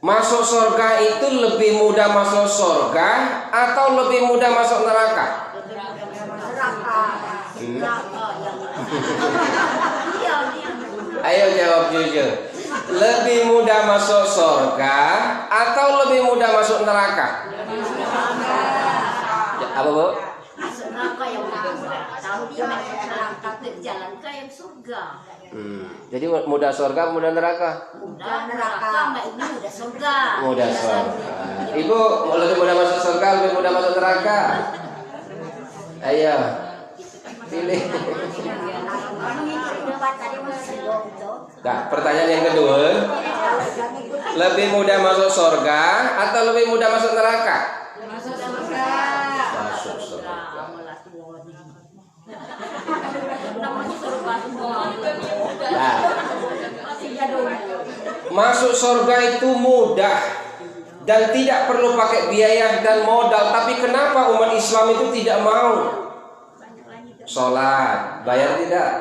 masuk surga itu lebih mudah masuk surga atau lebih mudah masuk neraka? Ayo jawab jujur. Lebih mudah masuk surga atau lebih mudah masuk neraka? Apa Bu? Masuk neraka yang mudah. Tahu dia masuk neraka jalan ke yang surga. Jadi mudah surga, mudah neraka? Mudah neraka, mbak ini mudah surga. Mudah surga. Ibu lebih mudah masuk surga, lebih mudah masuk neraka? Ayo, pilih. Nah, pertanyaan yang kedua, lebih mudah masuk surga atau lebih mudah masuk neraka? Masuk surga. Masuk surga. Nah, masuk surga itu mudah dan tidak perlu pakai biaya dan modal. Tapi kenapa umat Islam itu tidak mau? Sholat, bayar tidak?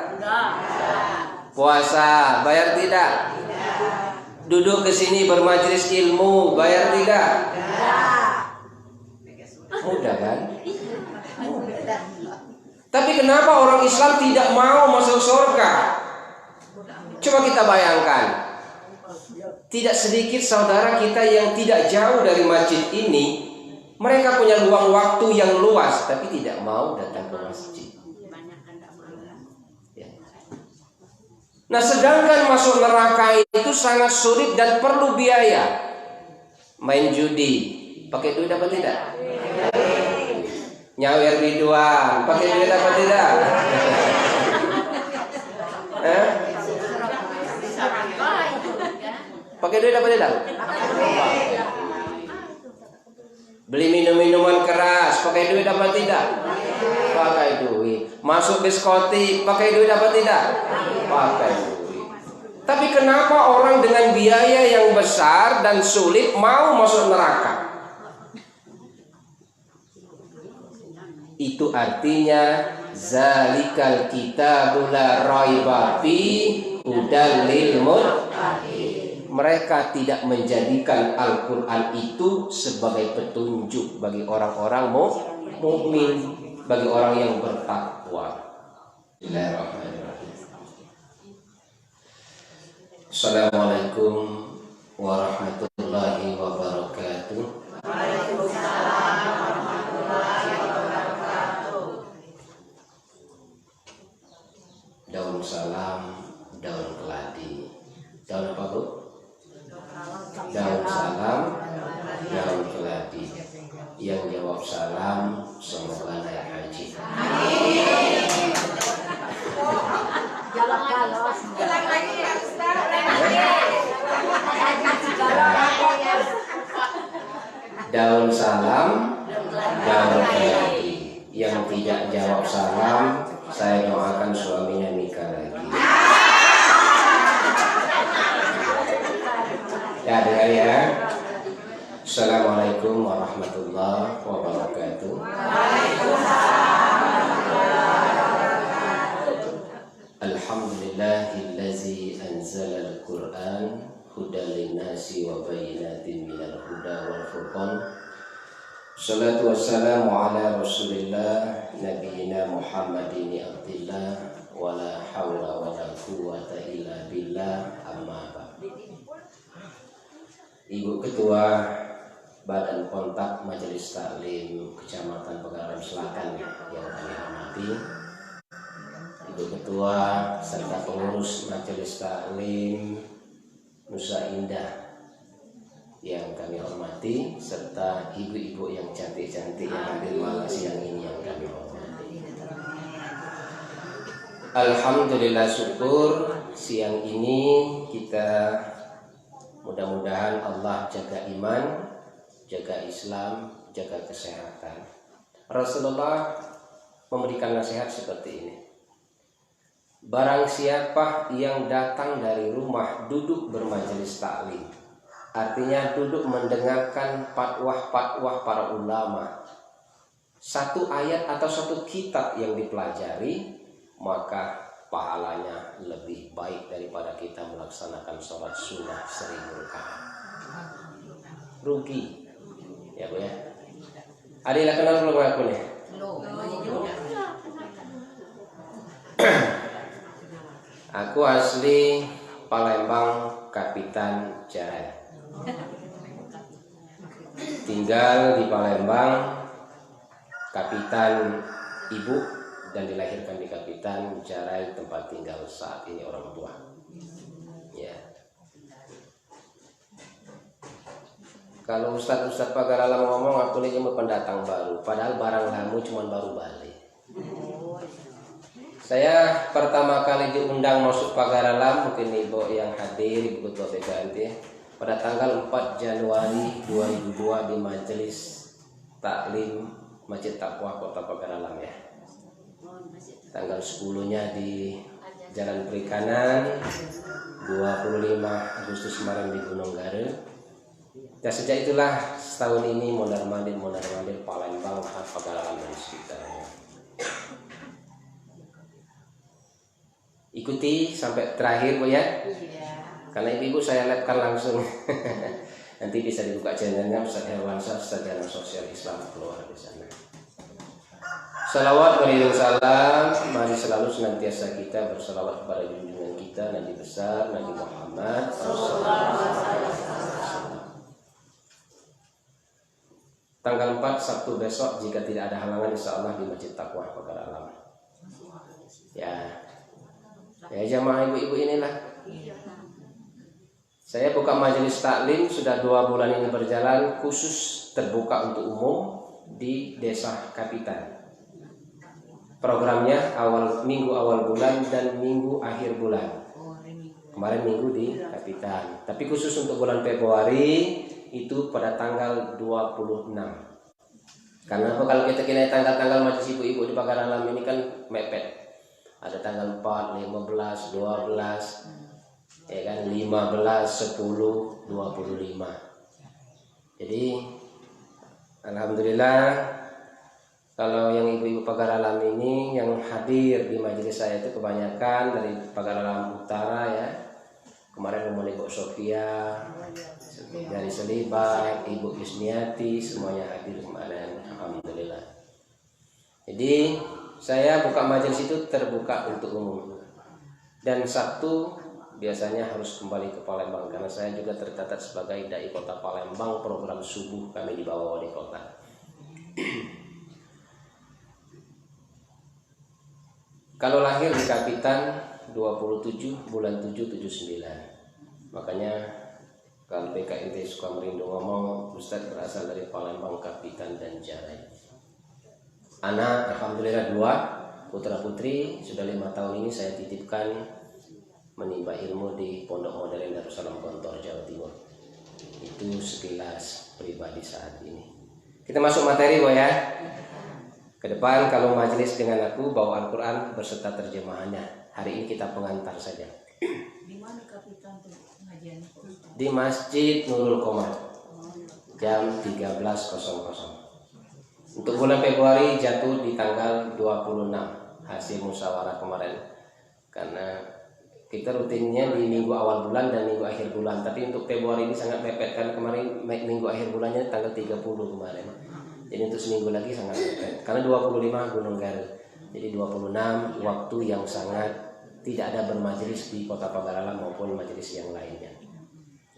Puasa, bayar tidak? Duduk ke sini bermajelis ilmu, bayar tidak? Mudah kan? Tapi kenapa orang Islam tidak mau masuk surga? Coba kita bayangkan. Tidak sedikit saudara kita yang tidak jauh dari masjid ini, mereka punya luang waktu yang luas, tapi tidak mau datang ke masjid. Nah, sedangkan masuk neraka itu sangat sulit dan perlu biaya. Main judi, pakai duit apa tidak? Nyawer biduan, pakai duit apa tidak? Pakai duit apa tidak? Beli minum-minuman keras, pakai duit apa tidak? Pakai duit. Masuk diskotik, pakai duit apa tidak? Pakai duit. Tapi kenapa orang dengan biaya yang besar dan sulit mau masuk neraka? Itu artinya zalikal kitabul la raiba fi hudal lil muttaqin. Mereka tidak menjadikan Al-Quran itu sebagai petunjuk bagi orang-orang mukmin, bagi orang yang bertakwa. Assalamualaikum warahmatullahi wabarakatuh. Waalaikumsalam warahmatullahi wabarakatuh. Daun salam, daun keladi. Daun apa Bu? Daun salam, daun keladi. Yang jawab salam semoga naik haji. Daun salam, daun keladi. Yang tidak jawab salam, saya doakan suaminya nikah lagi. Ya, dengar ya. Assalamualaikum warahmatullahi wabarakatuh. Alhamdulillahillazi anzala al-Qur'an hudan linnasi wa bayyinatin minal huda wal furqan. Salatu wassalamu ala Rasulillah nabiyina Muhammadin abdillah wa la hawla wa la quwwata illa billah, amma ba'd. Ibu Ketua Badan Kontak Majelis Taklim Kecamatan Pegaran Selatan yang kami hormati, Ibu Ketua serta pengurus Majelis Taklim Nusa Indah yang kami hormati, serta ibu-ibu yang cantik-cantik yang hadir malam siang ini yang kami hormati. Alhamdulillah, syukur siang ini kita mudah-mudahan Allah jaga iman, jaga Islam, jaga kesehatan. Rasulullah memberikan nasihat seperti ini. Barang siapa yang datang dari rumah duduk bermajelis taklim, artinya duduk mendengarkan fatwa-fatwa para ulama, satu ayat atau satu kitab yang dipelajari, maka pahalanya lebih baik daripada kita melaksanakan sholat sunnah 1000 rakaat. rugi. Ya Bu ya. Adila kenal belum aku nih? Aku asli Palembang, Kapitan Jarai. Tinggal di Palembang, Kapitan ibu, dan dilahirkan di Kapitan Jarai, tempat tinggal saat ini orang tua. Ya. Kalau Ustadz Pagaralam ngomong, aku ini cuma pendatang baru, padahal barang lamu cuma baru balik. Saya pertama kali diundang masuk Pagaralam, mungkin ibu yang hadir, ibu ketua PKNT, pada tanggal 4 Januari 2002 di Majelis Taklim Masjid Taqwa Kota Pagaralam ya. Tanggal 10-nya di Jalan Perikanan, 25 Agustus kemarin di Gunung Gare. Dan sejak itulah setahun ini mondar-mandir Palembang, Pagaralam dan sekitarnya. Ikuti sampai terakhir Bu ya. Karena ibu saya live-kan langsung. Nanti bisa dibuka channelnya Ustaz Herwansyah, Sarjana Sosial Islam keluar di sana. Salawat beriring salam, mari selalu senantiasa kita bersalawat kepada junjungan kita Nabi besar Nabi Muhammad Tanggal 4 Sabtu besok, jika tidak ada halangan, insya Allah di Masjid Taqwa Pagaralam. Ya jamaah ibu-ibu inilah. Saya buka majelis taklim sudah 2 bulan ini berjalan, khusus terbuka untuk umum di Desa Kapitan. Programnya minggu awal bulan dan minggu akhir bulan. Kemarin minggu di Kapitan. Tapi khusus untuk bulan Februari itu pada tanggal 26. Karena kalau kita kira tanggal-tanggal majelis ibu-ibu di Pagaralam ini kan mepet. Ada tanggal 4, 15, 12, ya kan, 15, 10, 25. Jadi alhamdulillah kalau yang ibu-ibu Pagaralam ini yang hadir di majelis saya itu kebanyakan dari Pagaralam Utara ya. Kemarin rumah Ibu Sofia dari Selibat, Ibu Yusniati, semuanya hadir kemarin, alhamdulillah. Jadi saya buka majelis itu terbuka untuk umum. Dan Sabtu biasanya harus kembali ke Palembang karena saya juga tercatat sebagai dai Kota Palembang, program subuh kami di bawah wali kota. Kalau lahir di Kapitan 27 bulan 7 79. Makanya kalau PKNT suka merindu ngomong, Ustadz berasal dari Palembang, Kapitan dan Jarai. Anak alhamdulillah 2 putra putri, sudah 5 tahun ini saya titipkan menimba ilmu di Pondok Modern Darussalam Gontor, Jawa Timur. Itu sekilas pribadi saat ini. Kita masuk materi Bu ya. Ke depan kalau majelis dengan aku bawa Al-Quran berserta terjemahannya. Hari ini kita pengantar saja. Di mana Kapitan tuh pengajian? Di Masjid Nurul Qomar jam 13.00. Untuk bulan Februari jatuh di tanggal 26 hasil musyawarah kemarin. Karena kita rutinnya di minggu awal bulan dan minggu akhir bulan. Tapi untuk Februari ini sangat mepet kan, kemarin minggu akhir bulannya tanggal 30 kemarin. Jadi untuk seminggu lagi sangat mepet. Karena 25 Gunung Gare. Jadi 26 waktu yang sangat tidak ada bermajelis di Kota Pagaralam maupun majelis yang lainnya.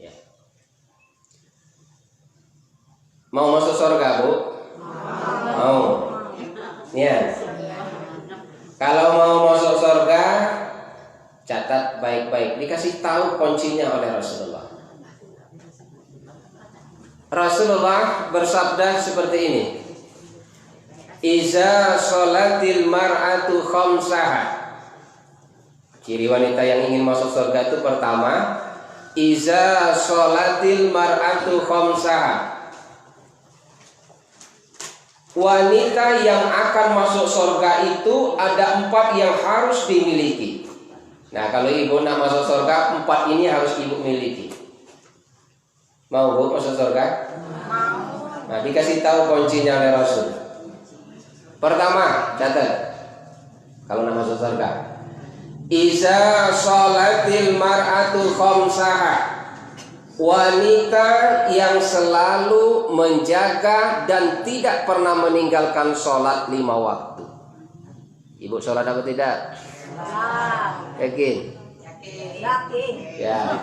Ya. Mau masuk surga Bu? Mau. Ya. Kalau mau masuk surga, catat baik-baik. Dikasih tahu kuncinya oleh Rasulullah. Rasulullah bersabda seperti ini. Iza sholatil mar'atu khamsaha. Ciri wanita yang ingin masuk surga itu pertama, iza sholatil mar'atu khamsaha. Wanita yang akan masuk surga itu ada 4 yang harus dimiliki. Nah, kalau ibu nak masuk surga, 4 ini harus ibu miliki. Mau Bu masuk surga? Mau. Nah, dikasih tahu kuncinya oleh Rasul. Pertama, catat. Kalau nak masuk surga, iza sholatil mar'atu khamsaha. wanita yang selalu menjaga dan tidak pernah meninggalkan sholat 5 waktu. Ibu sholat apa tidak? Yakin? Yakin. Ya.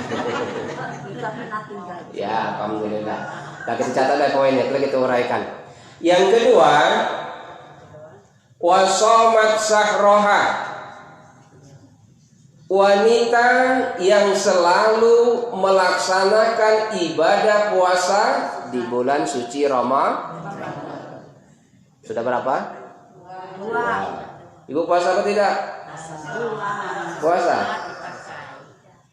Tidak pernah tinggal. Ya, alhamdulillah. Nah, kita catat ada poinnya, kita uraikan. Yang kedua, wasomat sahroha, wanita yang selalu melaksanakan ibadah puasa di bulan suci Ramadan. Sudah berapa? 2. Ibu puasa apa tidak? Puasa.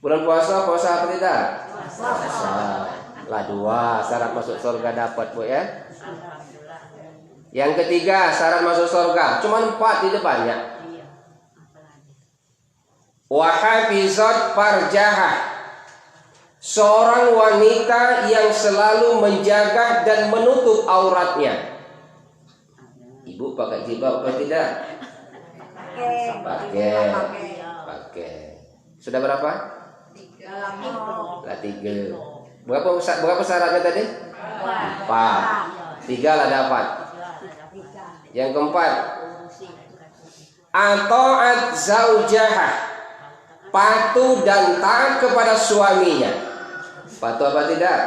Bulan puasa apa tidak? Puasa. Lah 2 syarat masuk surga dapat, Bu ya. Yang ketiga syarat masuk surga, cuma 4 di depannya. Wahafizat farjaha, seorang wanita yang selalu menjaga dan menutup auratnya. Ibu pakai jilbab apa tidak? Pakai. Sudah berapa? 3. Berapa syaratnya tadi? 4. 3 lah dapat. Yang keempat, ato'at zaujahah, patuh dan taat kepada suaminya. Patuh apa tidak?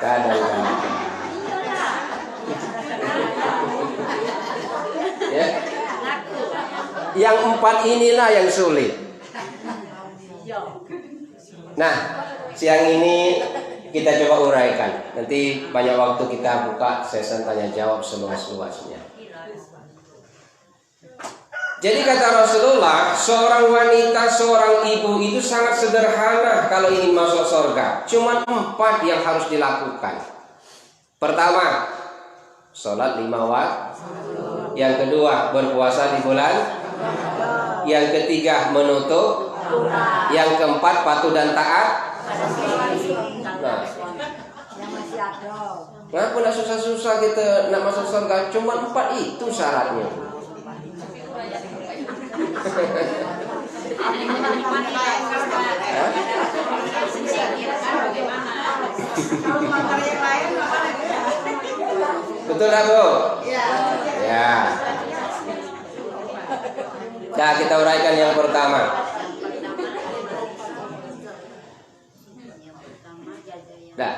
Kadang-kadang. Ya. Yang 4 inilah yang sulit. Nah, siang ini kita coba uraikan. Nanti banyak waktu kita buka sesi tanya jawab seluas-luasnya. Jadi kata Rasulullah, seorang wanita, seorang ibu itu sangat sederhana kalau ingin masuk surga. Cuma 4 yang harus dilakukan. Pertama, sholat 5 waktu. Yang kedua, berpuasa di bulan. Yang ketiga, menutup. Yang keempat, patuh dan taat. Nah, kenapa nak susah-susah kita nak masuk surga? Cuma 4 itu syaratnya. Betul tak, Bu? Ya. Nah, kita uraikan yang pertama. Nah,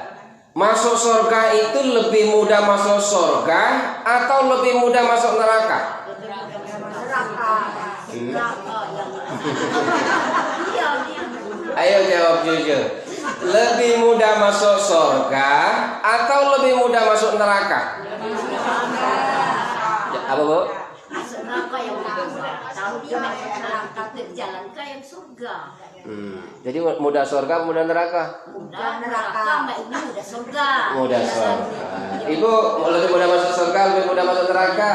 masuk surga itu lebih mudah masuk surga atau lebih mudah masuk neraka? Ayo jawab jujur. Lebih mudah masuk surga atau lebih mudah masuk neraka? Apa, Bu? Masuk neraka yang mudah. Tapi masuk neraka jalan ke yang surga. Jadi mudah surga, mudah neraka? Mudah neraka, Mbak ini mudah surga. Mudah surga. Ibu lebih mudah masuk surga, lebih mudah masuk neraka?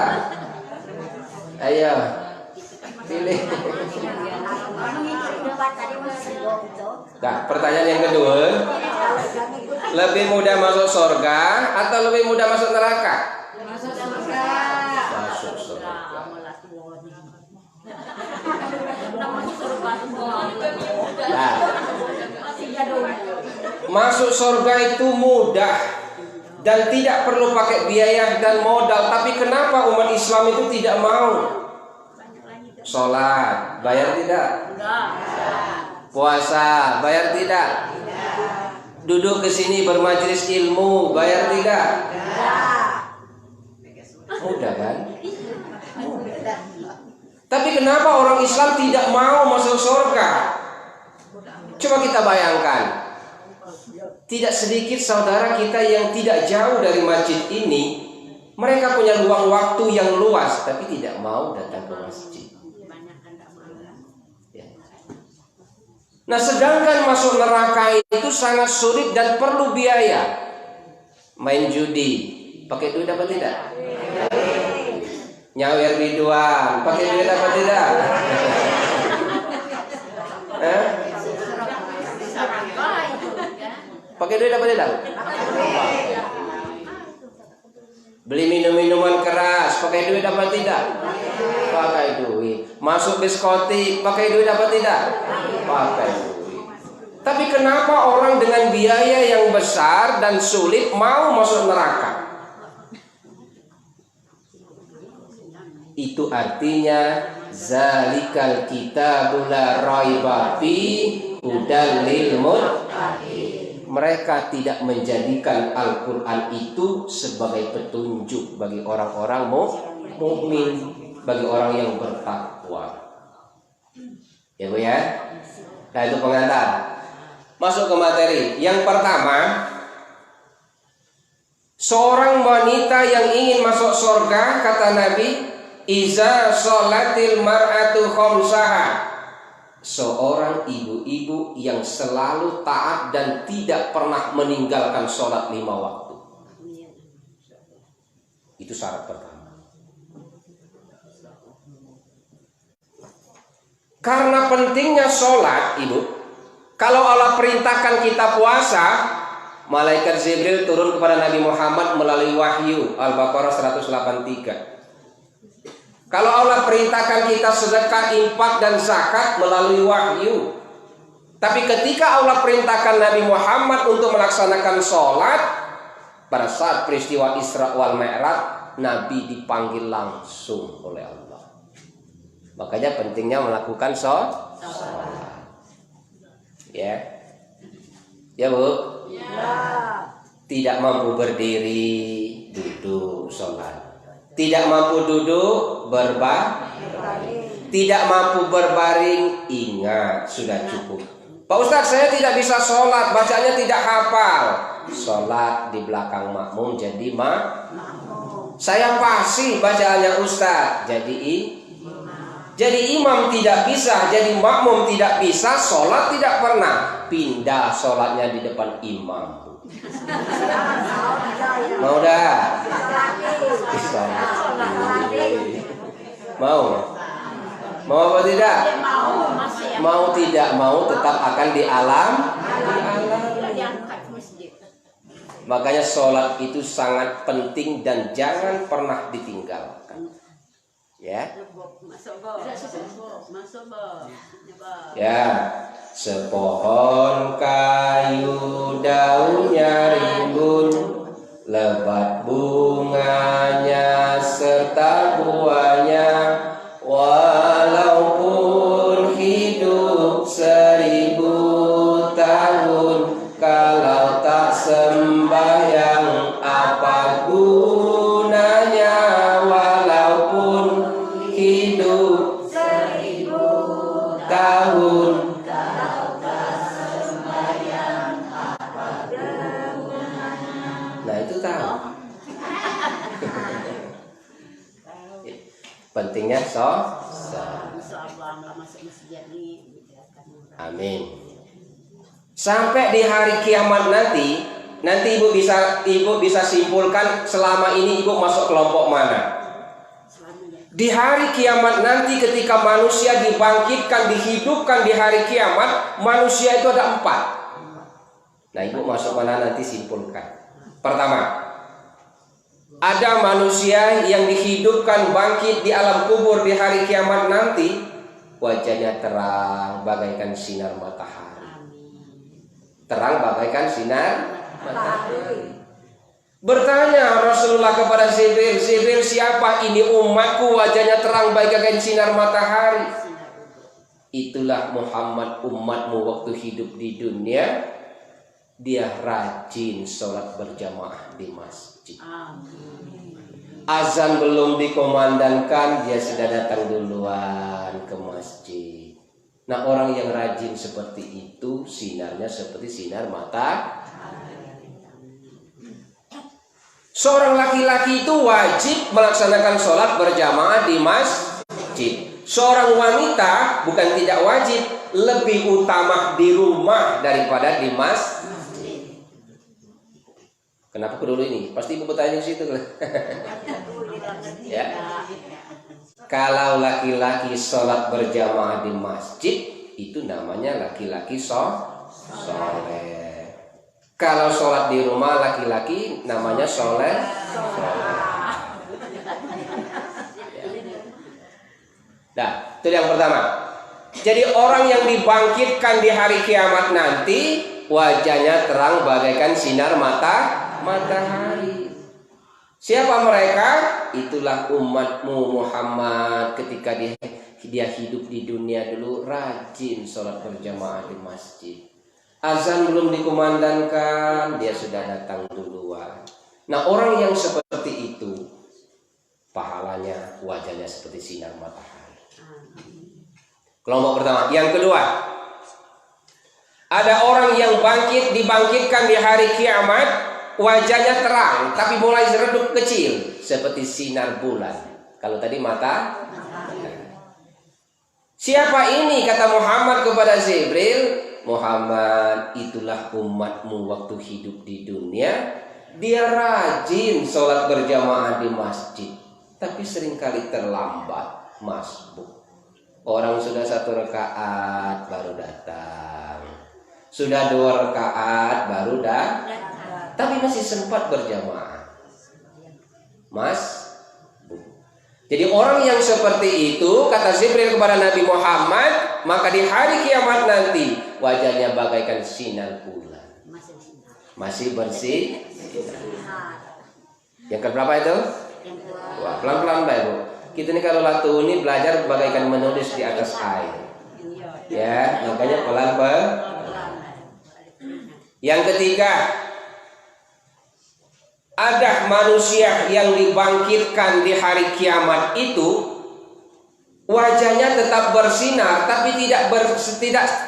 Ayo, pilih. Nah, pertanyaan yang kedua, lebih mudah masuk surga atau lebih mudah masuk neraka? Masuk surga. Masuk surga. Nah, masuk surga itu mudah dan tidak perlu pakai biaya dan modal. Tapi kenapa umat Islam itu tidak mau? Sholat, bayar tidak? Puasa, bayar tidak? Duduk ke sini bermajelis ilmu, bayar tidak? Mudah kan? Tapi kenapa orang Islam tidak mau masuk surga? Coba kita bayangkan. Tidak sedikit saudara kita yang tidak jauh dari masjid ini, mereka punya ruang waktu yang luas, tapi tidak mau datang ke masjid. Ya. Nah, sedangkan masuk neraka itu sangat sulit dan perlu biaya. Main judi, pakai duit apa tidak? Nyawer biduan, pakai duit apa tidak? Pakai duit apa tidak? Beli minuman keras, pakai duit apa tidak? Pakai duit. Masuk diskotik, pakai duit apa tidak? Pakai duit. Tapi kenapa orang dengan biaya yang besar dan sulit mau masuk neraka? Itu artinya zalikal kitabul la raiba fi hudal lil muttaqin. Mereka tidak menjadikan Al-Qur'an itu sebagai petunjuk bagi orang-orang mukmin, bagi orang yang bertakwa. Ya Bu ya. Nah itu pengantar. Masuk ke materi. Yang pertama, seorang wanita yang ingin masuk surga, kata Nabi, iza sholatil mar'atu khamsaha. Seorang ibu-ibu yang selalu taat dan tidak pernah meninggalkan sholat 5 waktu. Itu syarat pertama. Karena pentingnya sholat, ibu, kalau Allah perintahkan kita puasa, malaikat Jibril turun kepada Nabi Muhammad melalui wahyu, Al-Baqarah 183. Kalau Allah perintahkan kita sedekah, infak dan zakat melalui wahyu. Tapi ketika Allah perintahkan Nabi Muhammad untuk melaksanakan sholat, pada saat peristiwa Isra wal Mi'raj, Nabi dipanggil langsung oleh Allah. Makanya pentingnya melakukan sholat. Ya, ya Bu. Ya. Tidak mampu berdiri, duduk sholat. Tidak mampu duduk, berbaring. Tidak mampu berbaring, ingat, sudah cukup. Pak Ustadz, saya tidak bisa sholat, bacanya tidak hafal. Sholat di belakang makmum jadi makmum. Saya fasih bacaannya Ustadz, jadi imam tidak bisa, jadi makmum tidak bisa, sholat tidak pernah. Pindah sholatnya di depan imam. Mau dah? Mau apa tidak? Mau tidak mau tetap akan di alam. Makanya sholat itu sangat penting dan jangan pernah ditinggalkan. Ya. Ya. Sepohon kayu daunnya rimbun, lebat bunganya serta buahnya, walaupun hidup 1000 tahun, kalau tak sembahyang apa gunanya, walaupun hidup 1000 tahun. Nah itu tahu. Pentingnya amin. Sampai di hari kiamat nanti ibu bisa simpulkan selama ini ibu masuk kelompok mana. Di hari kiamat nanti ketika manusia dibangkitkan, dihidupkan di hari kiamat, manusia itu ada 4. Nah ibu masuk mana nanti simpulkan. Pertama, ada manusia yang dihidupkan bangkit di alam kubur di hari kiamat nanti, wajahnya terang bagaikan sinar matahari. Terang bagaikan sinar matahari. Bertanya Rasulullah kepada Jibril, Jibril siapa ini umatku wajahnya terang bagaikan sinar matahari? Itulah Muhammad umatmu waktu hidup di dunia. Dia rajin sholat berjamaah di masjid. Azan belum dikomandangkan, dia sudah datang duluan ke masjid. Nah orang yang rajin seperti itu, sinarnya seperti sinar matahari. Seorang laki-laki itu wajib melaksanakan sholat berjamaah di masjid. Seorang wanita bukan tidak wajib, lebih utama di rumah daripada di masjid. Kenapa dulu ini? Pasti ibu bertanya di situ. Ya. Kalau laki-laki sholat berjamaah di masjid, itu namanya laki-laki soleh. Kalau sholat di rumah laki-laki namanya soleh. Nah, itu yang pertama. Jadi orang yang dibangkitkan di hari kiamat nanti wajahnya terang bagaikan sinar matahari. Siapa mereka? Itulah umatmu Muhammad. Ketika dia hidup di dunia dulu rajin sholat berjamaah di masjid. Azan belum dikumandangkan, dia sudah datang duluan. Nah, orang yang seperti itu pahalanya wajahnya seperti sinar matahari. Kelompok pertama. Yang kedua, ada orang yang dibangkitkan di hari kiamat, wajahnya terang tapi mulai redup kecil seperti sinar bulan. Kalau tadi mata. Siapa ini? Kata Muhammad kepada Jibril, Muhammad, itulah umatmu waktu hidup di dunia. Dia rajin sholat berjamaah di masjid, tapi seringkali terlambat masbuk. Orang sudah 1 rakaat baru datang, sudah 2 rakaat baru datang, tapi masih sempat berjamaah. Jadi orang yang seperti itu, kata Jibril kepada Nabi Muhammad, maka di hari kiamat nanti wajahnya bagaikan sinar bulan, masih bersih. Yang keberapa itu? Wah, pelan-pelan Mbak Ibu. Kita ini kalau latu ini belajar bagaikan menulis di atas air. Ya, makanya pelan-pelan. Yang ketiga, ada manusia yang dibangkitkan di hari kiamat itu wajahnya tetap bersinar, tapi tidak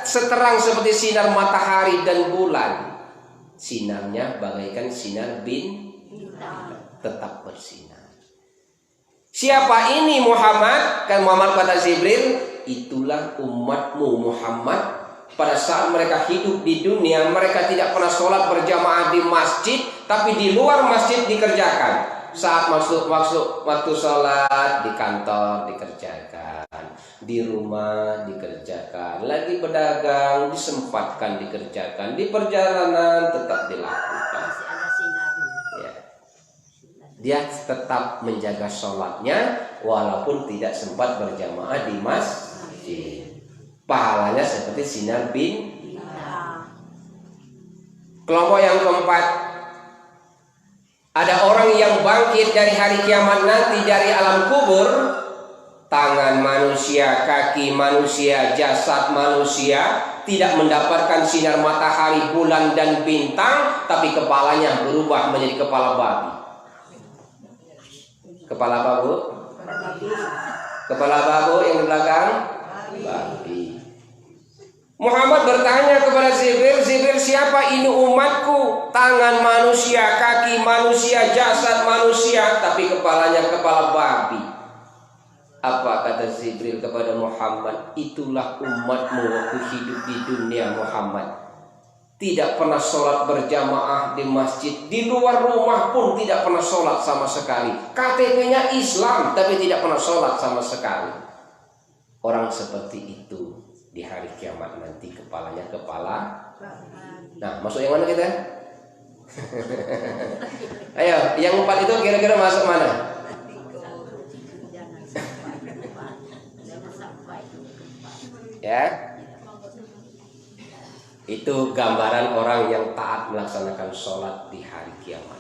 seterang seperti sinar matahari dan bulan. Sinarnya bagaikan sinar bintang, tetap bersinar. Siapa ini Muhammad? Kan Muhammad kata Jibril, itulah umatmu Muhammad. Pada saat mereka hidup di dunia, mereka tidak pernah sholat berjamaah di masjid, tapi di luar masjid dikerjakan. Saat waktu sholat di kantor dikerjakan, di rumah dikerjakan, lagi berdagang disempatkan dikerjakan, di perjalanan tetap dilakukan. Ya. Dia tetap menjaga sholatnya walaupun tidak sempat berjamaah di masjid. Pahalanya seperti sinar bintang. Kelompok yang keempat, ada orang yang bangkit dari hari kiamat nanti dari alam kubur, tangan manusia, kaki manusia, jasad manusia tidak mendapatkan sinar matahari, bulan dan bintang, tapi kepalanya berubah menjadi kepala babi. Kepala apa, Bu? Kepala babu yang di belakang? Babi. Muhammad bertanya kepada Jibril, siapa ini umatku? Tangan manusia, kaki manusia, jasad manusia, tapi kepalanya kepala babi. Apa kata Jibril kepada Muhammad? Itulah umatmu waktu hidup di dunia Muhammad. Tidak pernah sholat berjamaah di masjid, di luar rumah pun tidak pernah sholat sama sekali. KTP-nya Islam, tapi tidak pernah sholat sama sekali. Orang seperti itu di hari kiamat nanti kepalanya kepala. Nah, masuk yang mana kita? Ayo, yang 4 itu kira-kira masuk mana? Ya, itu gambaran orang yang taat melaksanakan sholat di hari kiamat.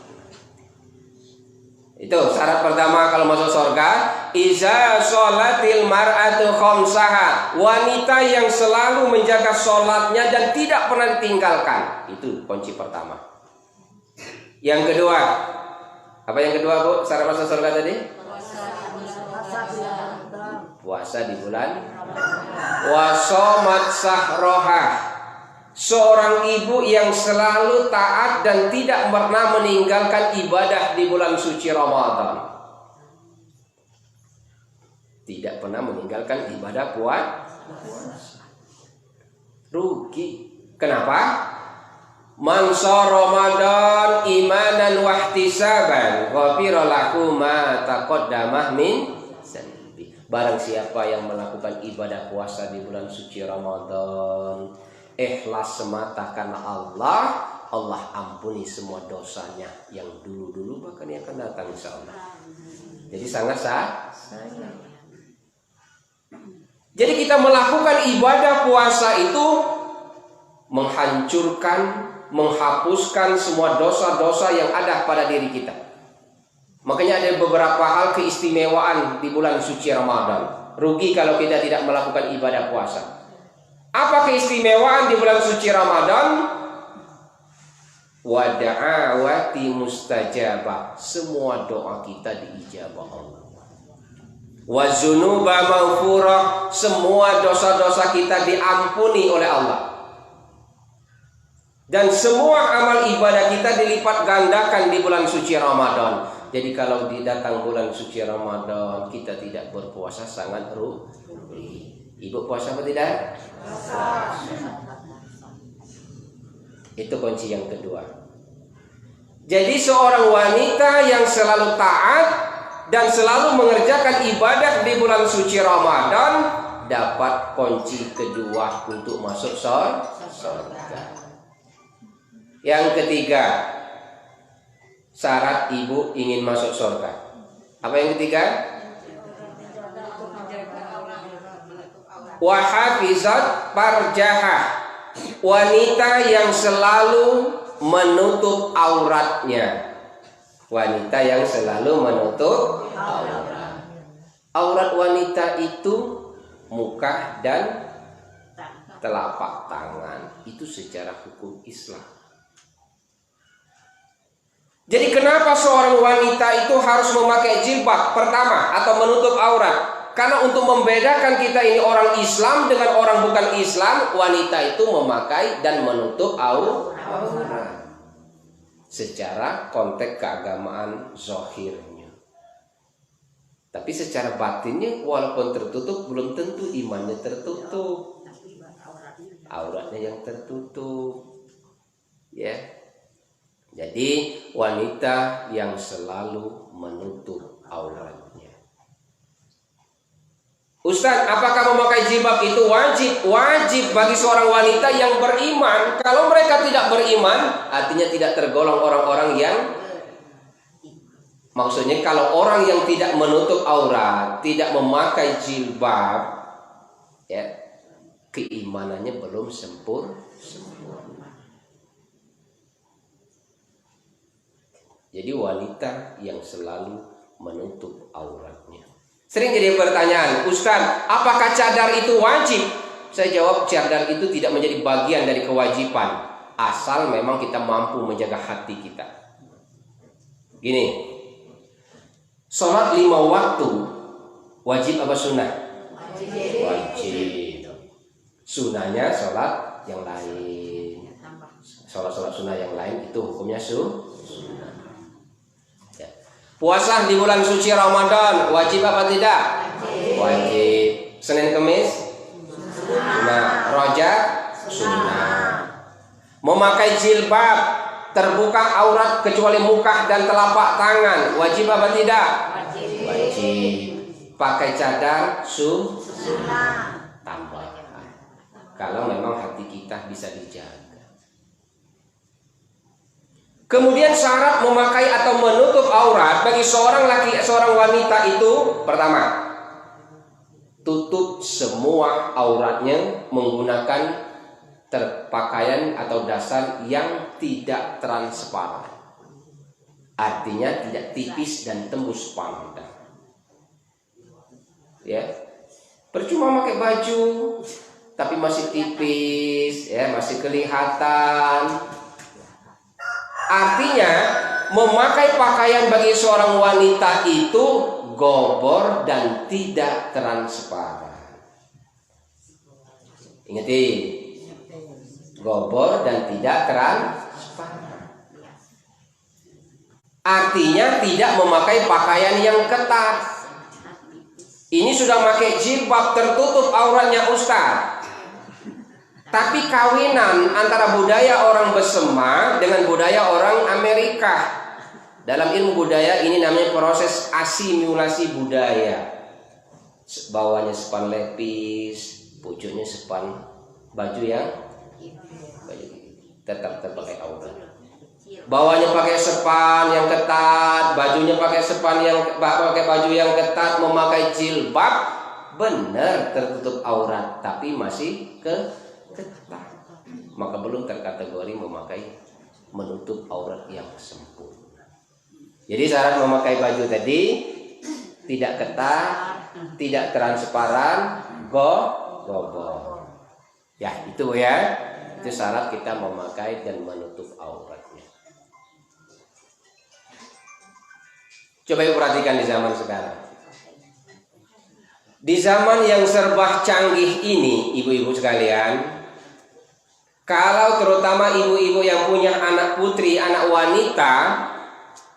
Itu syarat pertama kalau masuk surga. Iza sholatil mar'atu khamsaha, wanita yang selalu menjaga sholatnya dan tidak pernah ditinggalkan. Itu kunci pertama. Yang kedua, apa yang kedua, Bu? Syarat masuk surga tadi? Puasa di bulan. Wasomat sahroha, seorang ibu yang selalu taat dan tidak pernah meninggalkan ibadah di bulan suci Ramadan. Tidak pernah meninggalkan ibadah puasa. Rugi. Kenapa? Man shoma Ramadan imanan wahtisaban ghafira lahu ma taqaddama min dzanbi. Barang siapa yang melakukan ibadah puasa di bulan suci Ramadan, ikhlas semata karena Allah, Allah ampuni semua dosanya yang dulu-dulu bahkan yang akan datang insyaallah. Jadi sangat sayang. Jadi kita melakukan ibadah puasa itu menghancurkan, menghapuskan semua dosa-dosa yang ada pada diri kita. Makanya ada beberapa hal keistimewaan di bulan suci Ramadan. Rugi kalau kita tidak melakukan ibadah puasa. Apa keistimewaan di bulan suci Ramadan? Wa da'awati mustajabah. Semua doa kita diijabah Allah. Wa zunuba maghfurah. Semua dosa-dosa kita diampuni oleh Allah. Dan semua amal ibadah kita dilipat gandakan di bulan suci Ramadan. Jadi kalau datang bulan suci Ramadan kita tidak berpuasa sangat rugi. Ibu puasa apa tidak? Itu kunci yang kedua. Jadi seorang wanita yang selalu taat dan selalu mengerjakan ibadah di bulan suci Ramadan dapat kunci kedua untuk masuk surga. Yang ketiga, syarat ibu ingin masuk surga. Apa yang ketiga? Wa hafizat farjahah. Wanita yang selalu menutup auratnya. Wanita yang selalu menutup aurat. Aurat wanita itu muka dan telapak tangan. Itu secara hukum Islam. Jadi kenapa seorang wanita itu harus memakai jilbab pertama atau menutup aurat? Karena untuk membedakan kita ini orang Islam dengan orang bukan Islam, wanita itu memakai dan menutup aurat. Secara konteks keagamaan zahirnya. Tapi secara batinnya walaupun tertutup belum tentu imannya tertutup. Auratnya yang tertutup. Ya. Jadi wanita yang selalu menutup auratnya. Ustaz, apakah memakai jilbab itu wajib? Wajib bagi seorang wanita yang beriman. Kalau mereka tidak beriman, artinya tidak tergolong orang-orang yang, maksudnya kalau orang yang tidak menutup aurat, tidak memakai jilbab, ya, keimanannya belum sempurna. Jadi wanita yang selalu menutup auratnya. Sering jadi pertanyaan, Ustaz, apakah cadar itu wajib? Saya jawab, cadar itu tidak menjadi bagian dari kewajiban, asal memang kita mampu menjaga hati kita. Gini, sholat 5 waktu wajib apa sunnah? Wajib. Sunnahnya sholat yang lain. Sholat sunnah yang lain itu hukumnya sunnah. Puasa di bulan suci Ramadan wajib apa tidak? Wajib. Senin Kemis sunnah. Rojak sunnah. Memakai jilbab terbuka aurat kecuali muka dan telapak tangan wajib apa tidak? Wajib. Pakai cadar sunnah. Tambah. Kalau memang hati kita bisa dijaga. Kemudian syarat memakai atau menutup aurat bagi seorang wanita itu pertama, tutup semua auratnya menggunakan pakaian atau dasar yang tidak transparan. Artinya tidak tipis dan tembus pandang. Ya. Percuma pakai baju tapi masih tipis, ya, masih kelihatan. Artinya memakai pakaian bagi seorang wanita itu gobor dan tidak transparan. Ingatin, gobor dan tidak transparan. Artinya tidak memakai pakaian yang ketat. Ini sudah pakai jilbab tertutup auratnya Ustaz. Tapi kawinan antara budaya orang Besema dengan budaya orang Amerika. Dalam ilmu budaya ini namanya proses asimilasi budaya. Bawahnya sepan lepis, pucuknya sepan baju yang tetap terpakai aurat. Bawahnya pakai sepan yang ketat, bajunya pakai sepan yang pakai baju yang ketat, memakai jilbab. benar tertutup aurat tapi masih ketat, maka belum terkategori memakai menutup aurat yang sempurna. Jadi syarat memakai baju tadi tidak ketat, tidak transparan, gobor. Ya, itu ya. Itu syarat kita memakai dan menutup auratnya. Coba ibu perhatikan di zaman sekarang. Di zaman yang serba canggih ini, ibu-ibu sekalian, kalau terutama ibu-ibu yang punya anak putri, anak wanita,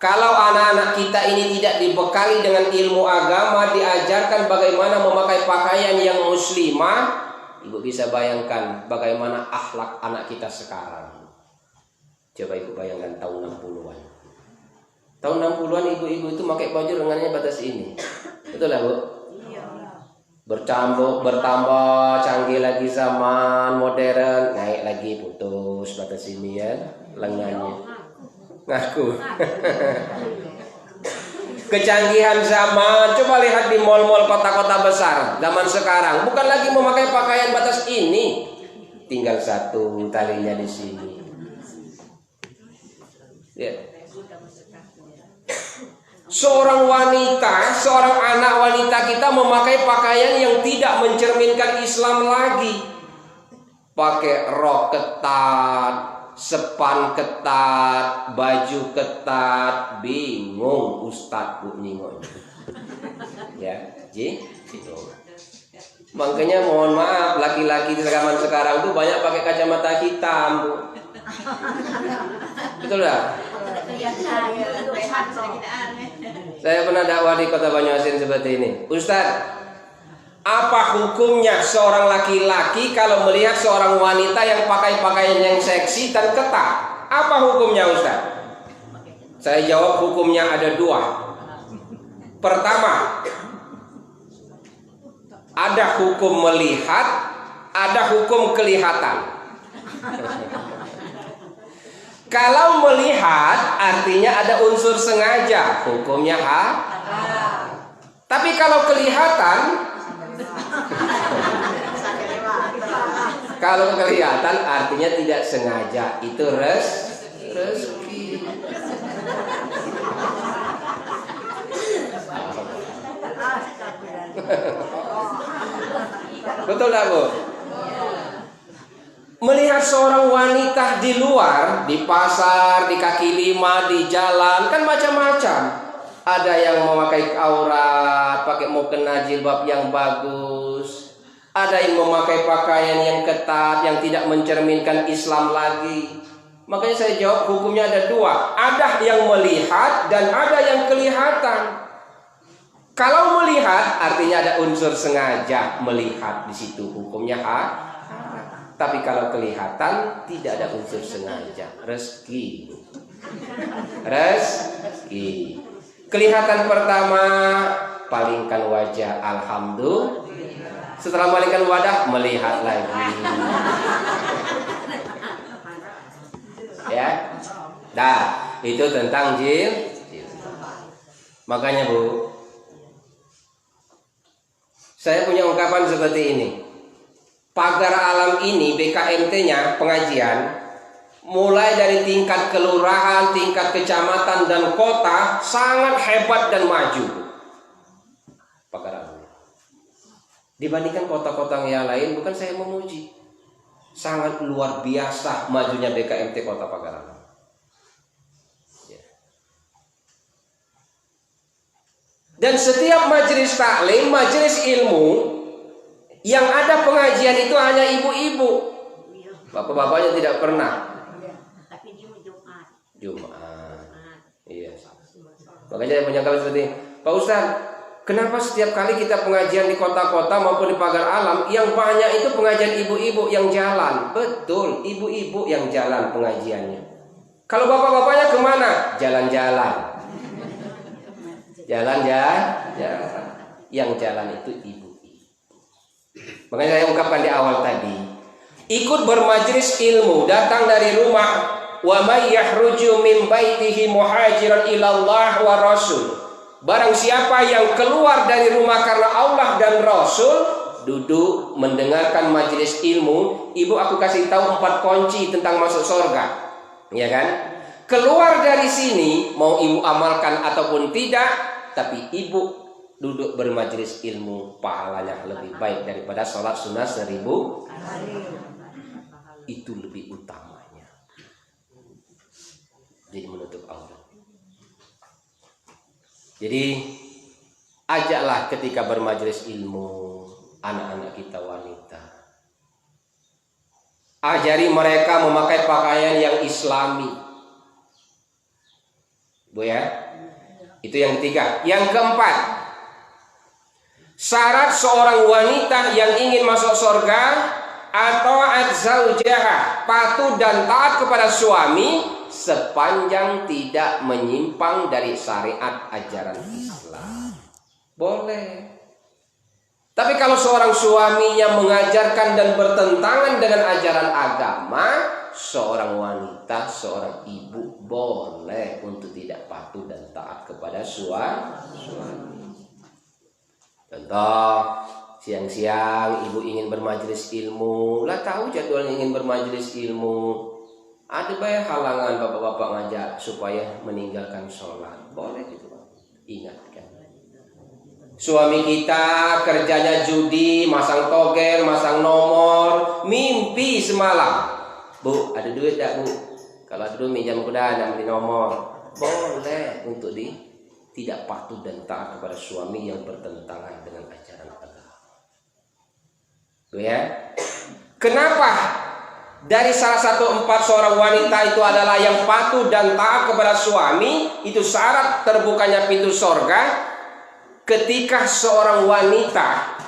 kalau anak-anak kita ini tidak dibekali dengan ilmu agama, diajarkan bagaimana memakai pakaian yang muslimah, ibu bisa bayangkan bagaimana akhlak anak kita sekarang. Coba ibu bayangkan tahun 60-an. Tahun 60-an ibu-ibu itu pakai baju lengannya batas ini. Betul lah, Bu? Bertambah canggih lagi zaman modern, naik lagi putus batas ini ya lengannya. Ngaku. Kecanggihan zaman, coba lihat di mal-mal kota-kota besar zaman sekarang, bukan lagi memakai pakaian batas ini, tinggal satu talinya di sini. Ya. Seorang wanita, seorang anak wanita kita memakai pakaian yang tidak mencerminkan Islam lagi. Pakai rok ketat, sepan ketat, baju ketat, bingung Ustadz Bu Ningon. Ya, bingung. Makanya mohon maaf, laki-laki di zaman sekarang tuh banyak pakai kacamata hitam, Bu. Betul lah. Saya pernah dakwah di Kota Banyuasin seperti ini. Ustadz, apa hukumnya seorang laki-laki kalau melihat seorang wanita yang pakai pakaian yang seksi dan ketat? Apa hukumnya, Ustadz? Saya jawab hukumnya ada dua. Pertama, ada hukum melihat, ada hukum kelihatan. Kalau melihat artinya ada unsur sengaja, hukumnya haram. Tapi kalau kelihatan, kalau kelihatan artinya tidak sengaja, itu rezeki. Betul tak, Bu? Melihat seorang wanita di luar, di pasar, di kaki lima, di jalan, kan macam-macam. Ada yang memakai aurat, pakai mukena jilbab yang bagus. Ada yang memakai pakaian yang ketat, yang tidak mencerminkan Islam lagi. Makanya saya jawab hukumnya ada dua. Ada yang melihat dan ada yang kelihatan. Kalau melihat artinya ada unsur sengaja melihat di situ, hukumnya haram. Tapi kalau kelihatan tidak ada unsur sengaja, rezeki. Rezeki. Kelihatan pertama, palingkan wajah, alhamdulillah. Setelah palingkan wajah, melihat lagi. Ya. Dah, itu tentang jil. Makanya, Bu, saya punya ungkapan seperti ini. Pagar alam ini BKMT-nya pengajian mulai dari tingkat kelurahan, tingkat kecamatan dan kota sangat hebat dan maju. Pagar alam dibandingkan kota-kota yang lain, bukan saya memuji, sangat luar biasa majunya BKMT Kota Pagar Alam. Dan setiap majelis taklim, majelis ilmu yang ada pengajian itu hanya ibu-ibu. Bapak-bapaknya tidak pernah. Tapi dia Jumat. Iya. Makanya saya punya kawan seperti, Pak Ustadz, kenapa setiap kali kita pengajian di kota-kota maupun di pagar alam, yang banyak itu pengajian ibu-ibu yang jalan? Betul, ibu-ibu yang jalan pengajiannya. Kalau bapak-bapaknya kemana? Jalan-jalan. Jalan-jalan. Yang jalan itu ibu. Makanya saya ungkapkan di awal tadi, ikut bermajlis ilmu, datang dari rumah, wa may yahruju min baitihi muhajiran ila Allah wa rasul. Barang siapa yang keluar dari rumah karena Allah dan Rasul, duduk mendengarkan majelis ilmu. Ibu, aku kasih tahu 4 kunci tentang masuk surga, ya kan? Keluar dari sini, mau ibu amalkan ataupun tidak, tapi ibu duduk bermajelis ilmu, pahalanya lebih baik daripada sholat sunnah 1000 itu lebih utamanya. Jadi menutup aurat. Jadi ajaklah ketika bermajelis ilmu anak-anak kita wanita. Ajari mereka memakai pakaian yang islami. Bu ya. Itu yang ketiga. Yang keempat, syarat seorang wanita yang ingin masuk surga atau zaujaha, patuh dan taat kepada suami sepanjang tidak menyimpang dari syariat ajaran Islam. Boleh. Tapi kalau seorang suami yang mengajarkan dan bertentangan dengan ajaran agama, seorang wanita, seorang ibu boleh untuk tidak patuh dan taat kepada suami. Contoh, siang-siang ibu ingin bermajelis ilmu, lah tahu jadwalnya ingin bermajelis ilmu, ada banyak halangan bapak-bapak ngajak supaya meninggalkan sholat, boleh gitu Pak. Ingatkan. Suami kita kerjanya judi, masang togel, masang nomor, mimpi semalam. Bu, ada duit tak bu? Kalau ada duit minjam kuda, nak beli nomor. Boleh untuk tidak patuh dan taat kepada suami yang bertentangan dengan ajaran agama. Tuh ya. Kenapa? Dari salah satu 4 seorang wanita itu adalah yang patuh dan taat kepada suami, itu syarat terbukanya pintu surga. Ketika seorang wanita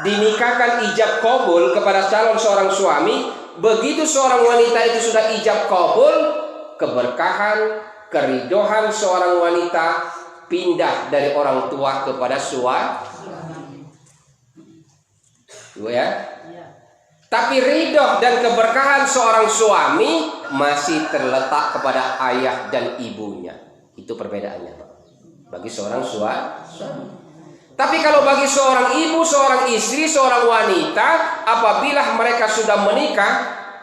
dinikahkan ijab kabul kepada calon seorang suami, begitu seorang wanita itu sudah ijab kabul, keberkahan, keridohan seorang wanita pindah dari orang tua kepada suami. Tuh ya. Tapi ridho dan keberkahan seorang suami masih terletak kepada ayah dan ibunya. Itu perbedaannya bagi seorang suami. Tapi kalau bagi seorang ibu, seorang istri, seorang wanita, apabila mereka sudah menikah,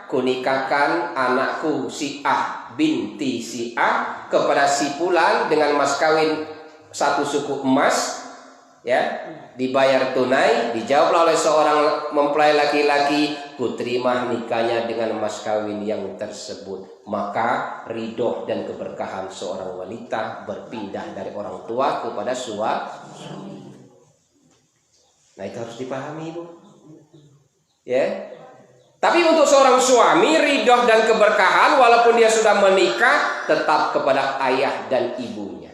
kunikahkan anakku si A binti si A kepada si Fulan dengan mas kawin 1 suku emas, ya, dibayar tunai, dijawablah oleh seorang mempelai laki-laki, kuterima nikahnya dengan mas kawin yang tersebut. Maka ridho dan keberkahan seorang wanita berpindah dari orang tua kepada suami. Nah, itu harus dipahami, Bu. Ya. Tapi untuk seorang suami, ridho dan keberkahan walaupun dia sudah menikah tetap kepada ayah dan ibunya.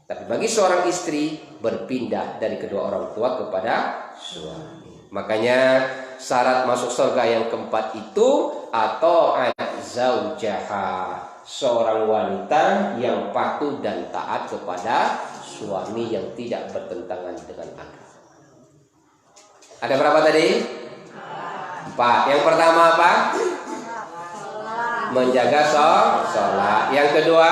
Tapi bagi seorang istri berpindah dari kedua orang tua kepada suami. Makanya syarat masuk surga yang keempat itu atau zaujaha, seorang wanita yang patuh dan taat kepada suami yang tidak bertentangan dengan agama. Ada berapa tadi? 4. Yang pertama apa? Menjaga sholat. Yang kedua,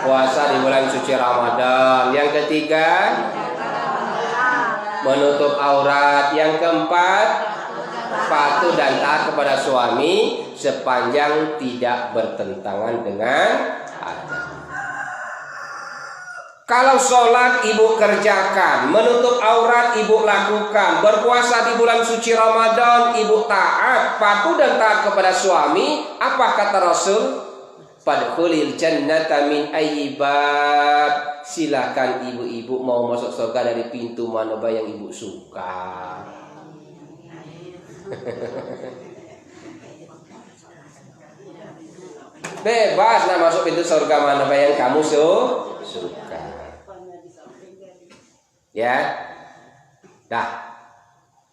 puasa di bulan suci Ramadan. Yang ketiga, menutup aurat. Yang keempat, patuh dan taat kepada suami sepanjang tidak bertentangan dengan agama. Kalau sholat ibu kerjakan, menutup aurat ibu lakukan, berpuasa di bulan suci Ramadan ibu taat, patuh dan taat kepada suami, apa kata Rasul? Fadkhulil jannata min ayyibab. Silakan ibu-ibu mau masuk surga dari pintu mana yang ibu suka. Bebas nak masuk pintu surga mana yang kamu suka. Ya, dah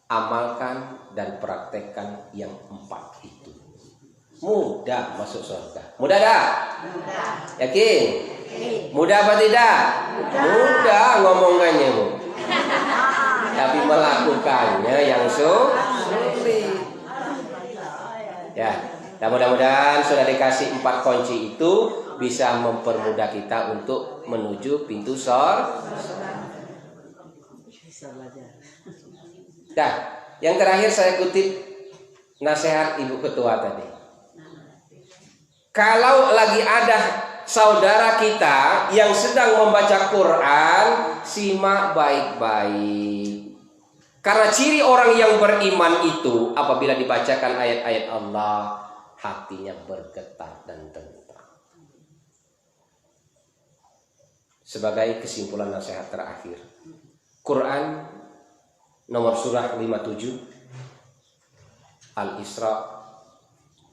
amalkan dan praktekkan yang 4 itu. Mudah masuk surga. Mudah dah? Mudah. Yakin? Mudah apa tidak? Mudah ngomongannya, Bu. Tapi melakukannya yang sulit. Ya, mudah-mudahan sudah dikasih 4 kunci itu bisa mempermudah kita untuk menuju pintu surga. Nah, yang terakhir saya kutip nasihat Ibu Ketua tadi. Kalau lagi ada saudara kita yang sedang membaca Quran, simak baik-baik. Karena ciri orang yang beriman itu apabila dibacakan ayat-ayat Allah, hatinya bergetar dan tentram. Sebagai kesimpulan nasihat terakhir, Quran nomor surah 57 Al-Isra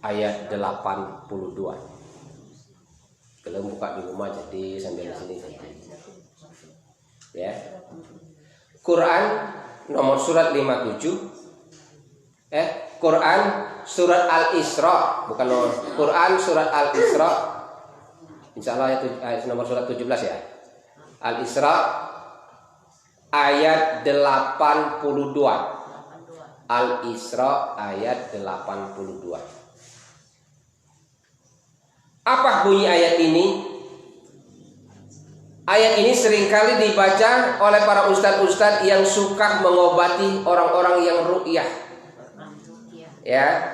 ayat 82. Kalau buka di rumah jadi sambil di sini ya. Quran nomor surat 57 Quran surat Al-Isra, bukan Quran surat Al-Isra. Insyaallah ayat nomor surat 17 ya. Al-Isra ayat 82. Al-Isra ayat 82. Apa bunyi ayat ini? Ayat ini seringkali dibaca oleh para ustadz-ustadz yang suka mengobati orang-orang yang ruqyah. Ya,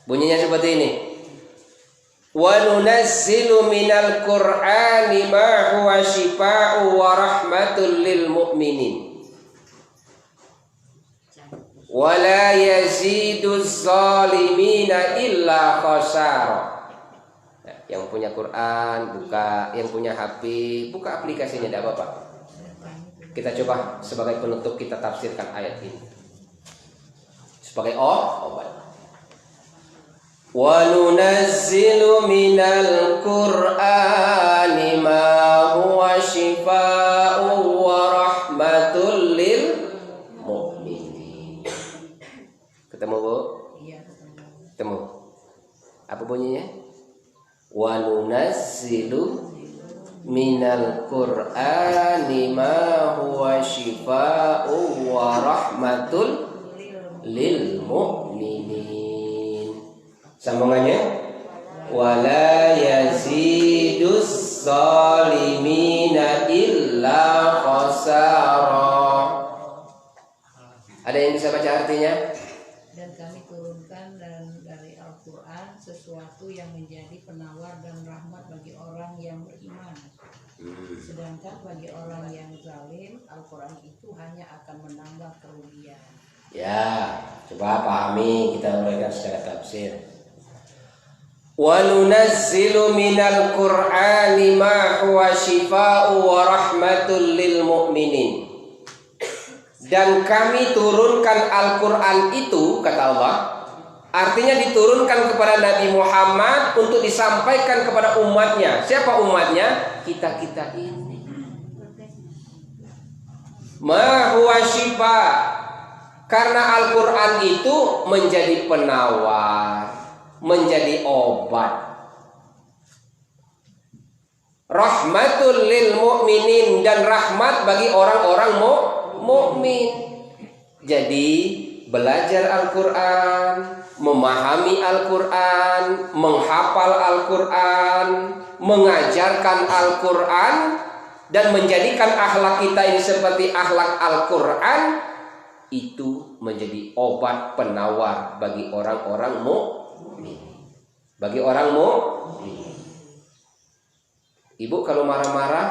bunyinya seperti ini. Wa nunazzilu minal Qur'ani ma huwa shifaa'u wa rahmatul lil mu'minin. Wa la yaziduz zalimina illa khasara. Yang punya Quran buka, yang punya HP buka aplikasinya, tidak apa-apa. Kita coba sebagai penutup kita tafsirkan ayat ini sebagai obat. Wa nunazzilu minal Qur'ani ma huwa shifaa'u wa rahmatul lil mu'minin. Ketemu Bu? Iya. Ketemu. Apa bunyinya? Wa nunazzilu minal Qur'ani ma huwa shifaa'u wa rahmatul lil mu'minin. Sambungannya, wala yazidus zalimina illa khasara. Ada yang bisa baca artinya? Dan kami turunkan dari Al-Quran sesuatu yang menjadi penawar dan rahmat bagi orang yang beriman. Sedangkan bagi orang yang zalim, Al-Quran itu hanya akan menambah kerugian. Ya, coba pahami, kita uraikan secara tafsir. Wa nunazzilu minal Qur'ani ma huwa shifaa'u wa rahmatul lil mu'minin. Dan kami turunkan Al-Quran itu, kata Allah, artinya diturunkan kepada Nabi Muhammad untuk disampaikan kepada umatnya. Siapa umatnya? Kita-kita ini. Ma huwa shifa. Karena Al-Quran itu menjadi penawar, menjadi obat. Rahmatul lil mu'minin, dan rahmat bagi orang-orang mukmin. Jadi belajar Al-Quran, memahami Al-Quran, menghafal Al-Quran, mengajarkan Al-Quran, dan menjadikan akhlak kita ini seperti akhlak Al-Quran, itu menjadi obat penawar bagi orang-orang mukmin. Bagi orang mukmin. Ibu kalau marah-marah,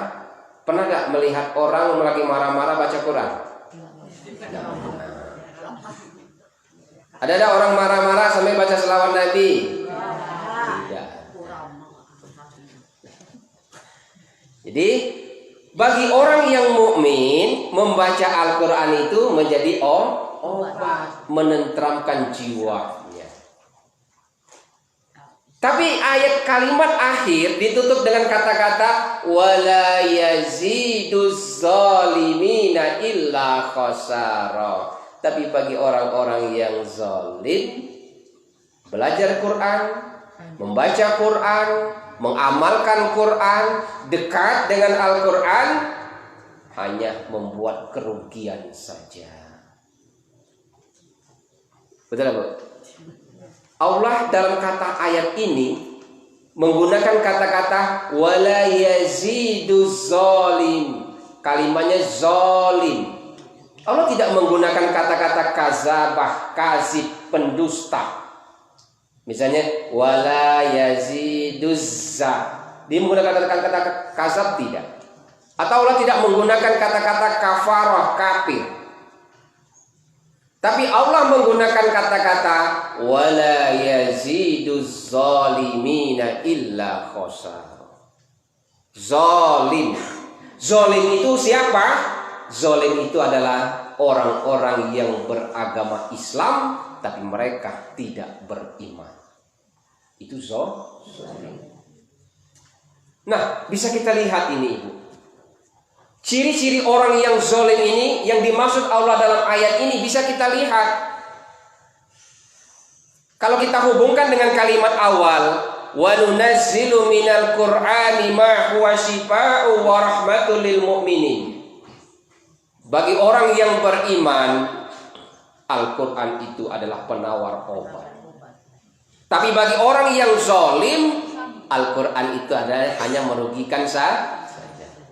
pernah gak melihat orang lagi marah-marah baca Quran? Ada orang marah-marah sampai baca selawat Nabi? Tidak. Jadi bagi orang yang mukmin, membaca Al-Quran itu menjadi obat, menenteramkan jiwanya. Tapi ayat kalimat akhir ditutup dengan kata-kata wala yaziduz zalimina illa khasara. Tapi bagi orang-orang yang zalim, belajar Quran, membaca Quran, mengamalkan Quran, dekat dengan Al-Quran, hanya membuat kerugian saja. Betul Bu? Allah dalam kata ayat ini menggunakan kata-kata wala yaziduz zalim. Kalimatnya zalim. Allah tidak menggunakan kata-kata kazabah, kazib, pendusta. Misalnya wala yaziduzza. Dia menggunakan kata-kata kazab tidak. Atau Allah tidak menggunakan kata-kata kafarah, kafir. Tapi Allah menggunakan kata-kata wala yaziduz zalimina illa khosar. Zalim. Zalim itu siapa? Zalim itu adalah orang-orang yang beragama Islam tapi mereka tidak beriman. Itu zalim. Nah, bisa kita lihat ini, Ibu. Ciri-ciri orang yang zalim ini yang dimaksud Allah dalam ayat ini bisa kita lihat. Kalau kita hubungkan dengan kalimat awal, wa nunazzilu minal qur'ani ma huwa syifaa'u wa rahmatul lil mu'minin. Bagi orang yang beriman, Al-Qur'an itu adalah penawar obat. Tapi bagi orang yang zalim, Al-Qur'an itu adalah hanya merugikan saja.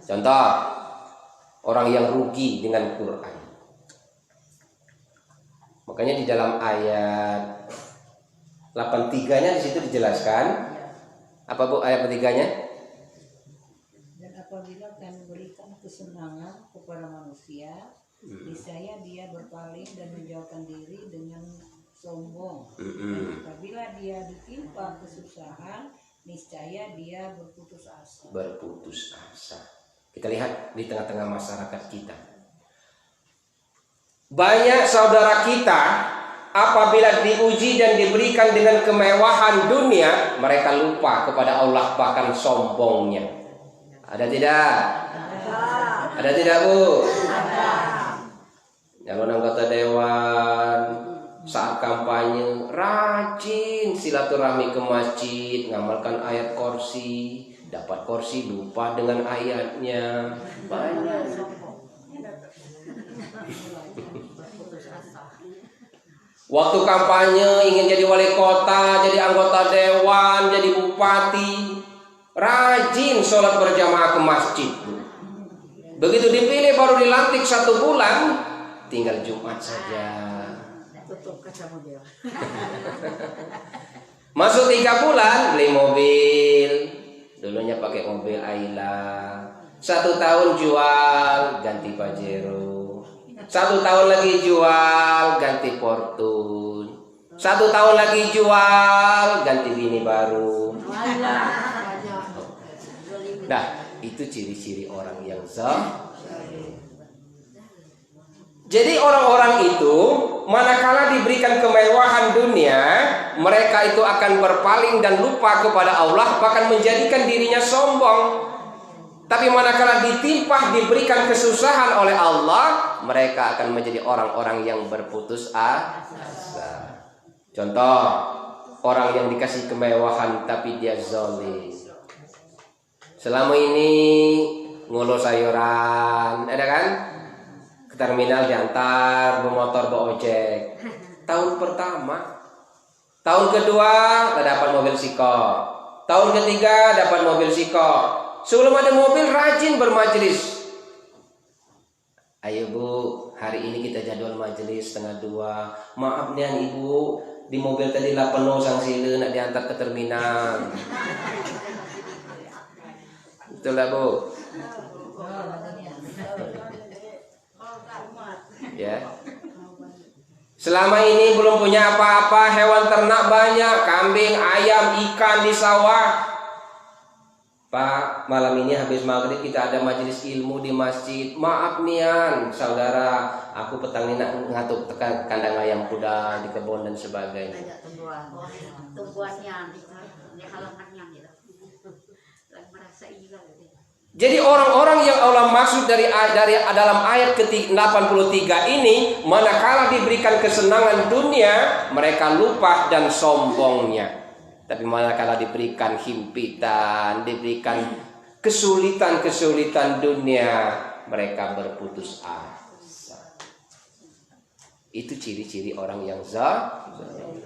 Contoh, orang yang rugi dengan Quran. Makanya di dalam ayat 83-nya di situ dijelaskan. Apa Bu ayat 83-nya? Dan apabila kami berikan kesenangan kepada manusia, niscaya dia berpaling dan menjauhkan diri dengan sombong. Dan apabila dia ditimpa kesusahan, niscaya dia berputus asa. Berputus asa. Kita lihat di tengah-tengah masyarakat kita. Banyak saudara kita apabila diuji dan diberikan dengan kemewahan dunia, mereka lupa kepada Allah, bahkan sombongnya. Ada tidak? Ada tidak, Bu? Ada. Calon anggota dewan saat kampanye rajin silaturahmi ke masjid, ngamalkan ayat kursi. Dapat kursi lupa dengan ayatnya. Banyak. Waktu kampanye ingin jadi wali kota, jadi anggota dewan, jadi bupati, rajin sholat berjamaah ke masjid. Begitu dipilih baru dilantik 1 bulan, tinggal Jumat saja. Tutup kaca mobil. Masuk 3 bulan beli mobil. Dulunya pakai mobil Ayla. 1 tahun jual ganti Pajero. 1 tahun lagi jual ganti Fortune. 1 tahun lagi jual ganti bini baru. Nah, itu ciri-ciri orang yang zalim. Jadi orang-orang itu manakala diberikan kemewahan dunia, mereka itu akan berpaling dan lupa kepada Allah, bahkan menjadikan dirinya sombong. Tapi manakala ditimpa, diberikan kesusahan oleh Allah, mereka akan menjadi orang-orang yang berputus asa. Contoh, orang yang dikasih kemewahan tapi dia zalim. Selama ini ngulur sayuran, ada kan? Ke terminal diantar, bermotor, berojek. Tahun pertama, tahun kedua dapat mobil Siko, tahun ketiga dapat mobil Siko. Sebelum ada mobil rajin bermajelis. Ayo Bu, hari ini kita jadwal majelis 1:30. Maaf nih Ibu, di mobil tadi lah penuh sangsileun nak diantar ke terminal. Betul lah Bu. Ya. Selama ini belum punya apa-apa, hewan ternak banyak, kambing, ayam, ikan di sawah. Pak, malam ini habis maghrib kita ada majelis ilmu di masjid. Maaf nian, saudara, aku petang ini nak ngatuk tekan kandang ayam kuda di kebun dan sebagainya. Ada tumbuhannya di halamannya gitu. Lagi merasa ilah gitu. Jadi orang-orang yang Allah maksud dari dalam ayat ke-83 ini, manakala diberikan kesenangan dunia, mereka lupa dan sombongnya. Tapi manakala diberikan himpitan, diberikan kesulitan-kesulitan dunia, mereka berputus asa. Itu ciri-ciri orang yang zalim.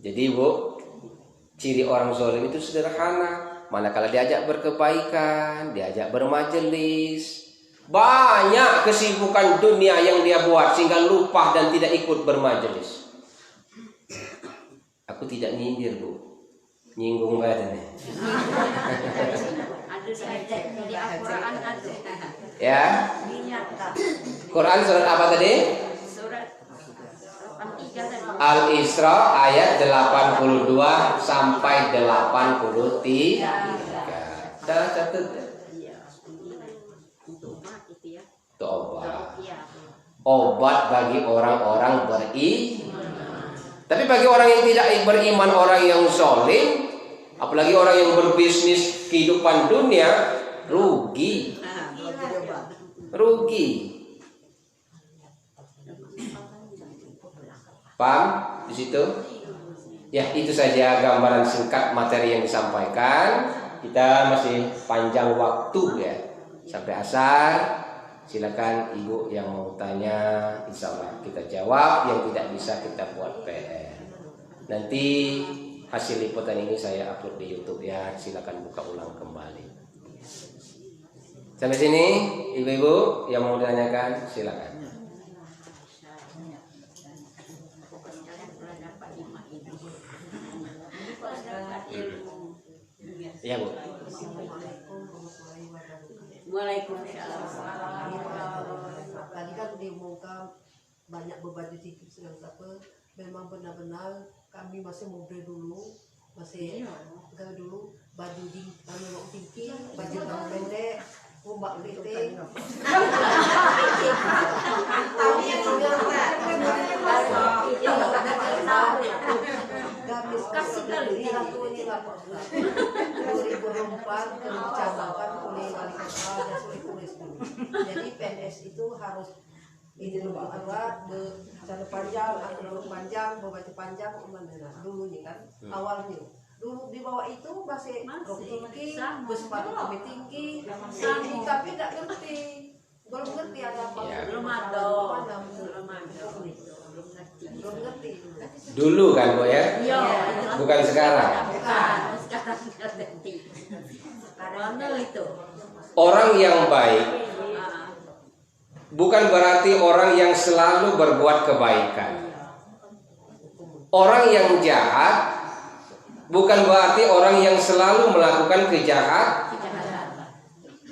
Jadi Bu, Ciri orang zalim itu sederhana. Manakala diajak berkebaikan, diajak bermajelis, banyak kesibukan dunia yang dia buat sehingga lupa dan tidak ikut bermajelis. Aku tidak nyindir, Bu. Nyinggung badannya. Ada saya cek di Al-Quran ada. Ya. Quran surat apa tadi? Surat 83 tadi. Al-Isra ayat 82 sampai 83. Dah catat. Iya. Untuk obat itu ya. Itu obat. Iya. Obat bagi orang-orang beriman. Tapi bagi orang yang tidak beriman, orang yang zalim, apalagi orang yang berbisnis kehidupan dunia, rugi. Rugi. Paham di situ? Ya, itu saja gambaran singkat materi yang disampaikan. Kita masih panjang waktu ya sampai asar. Silakan ibu yang mau tanya, insya Allah kita jawab. Yang tidak bisa kita buat PR. Nanti hasil liputan ini saya upload di YouTube ya. Silakan buka ulang kembali. Sampai sini, ibu-ibu yang mau ditanyakan, silakan. Ya, Bu. Waalaikumsalam. Tadi kan diumumkan banyak berbaju tikus segala apa. Memang benar-benar kami masih muda dulu, masih kalau dulu baju tinggi, baju pendek, ombak lete. Kasih kali ratu ini nggak pernah. 2004 dicabangkan oleh wali kota dan sulit tulis dulu. Jadi PNS itu harus ini dulu apa celana panjang atau panjang, baju panjang mana dulunya kan awalnya. Dulu di bawah itu masih rok tinggi, bersepatu kami tinggi, tapi nggak ngerti, belum ngerti ada apa. Belum ada. Belum ngerti. Dulu kan, Bu ya? Iya. Bukan sekarang. Bukan sekarang ngerti. Mana itu? Orang yang baik bukan berarti orang yang selalu berbuat kebaikan. Orang yang jahat bukan berarti orang yang selalu melakukan kejahatan.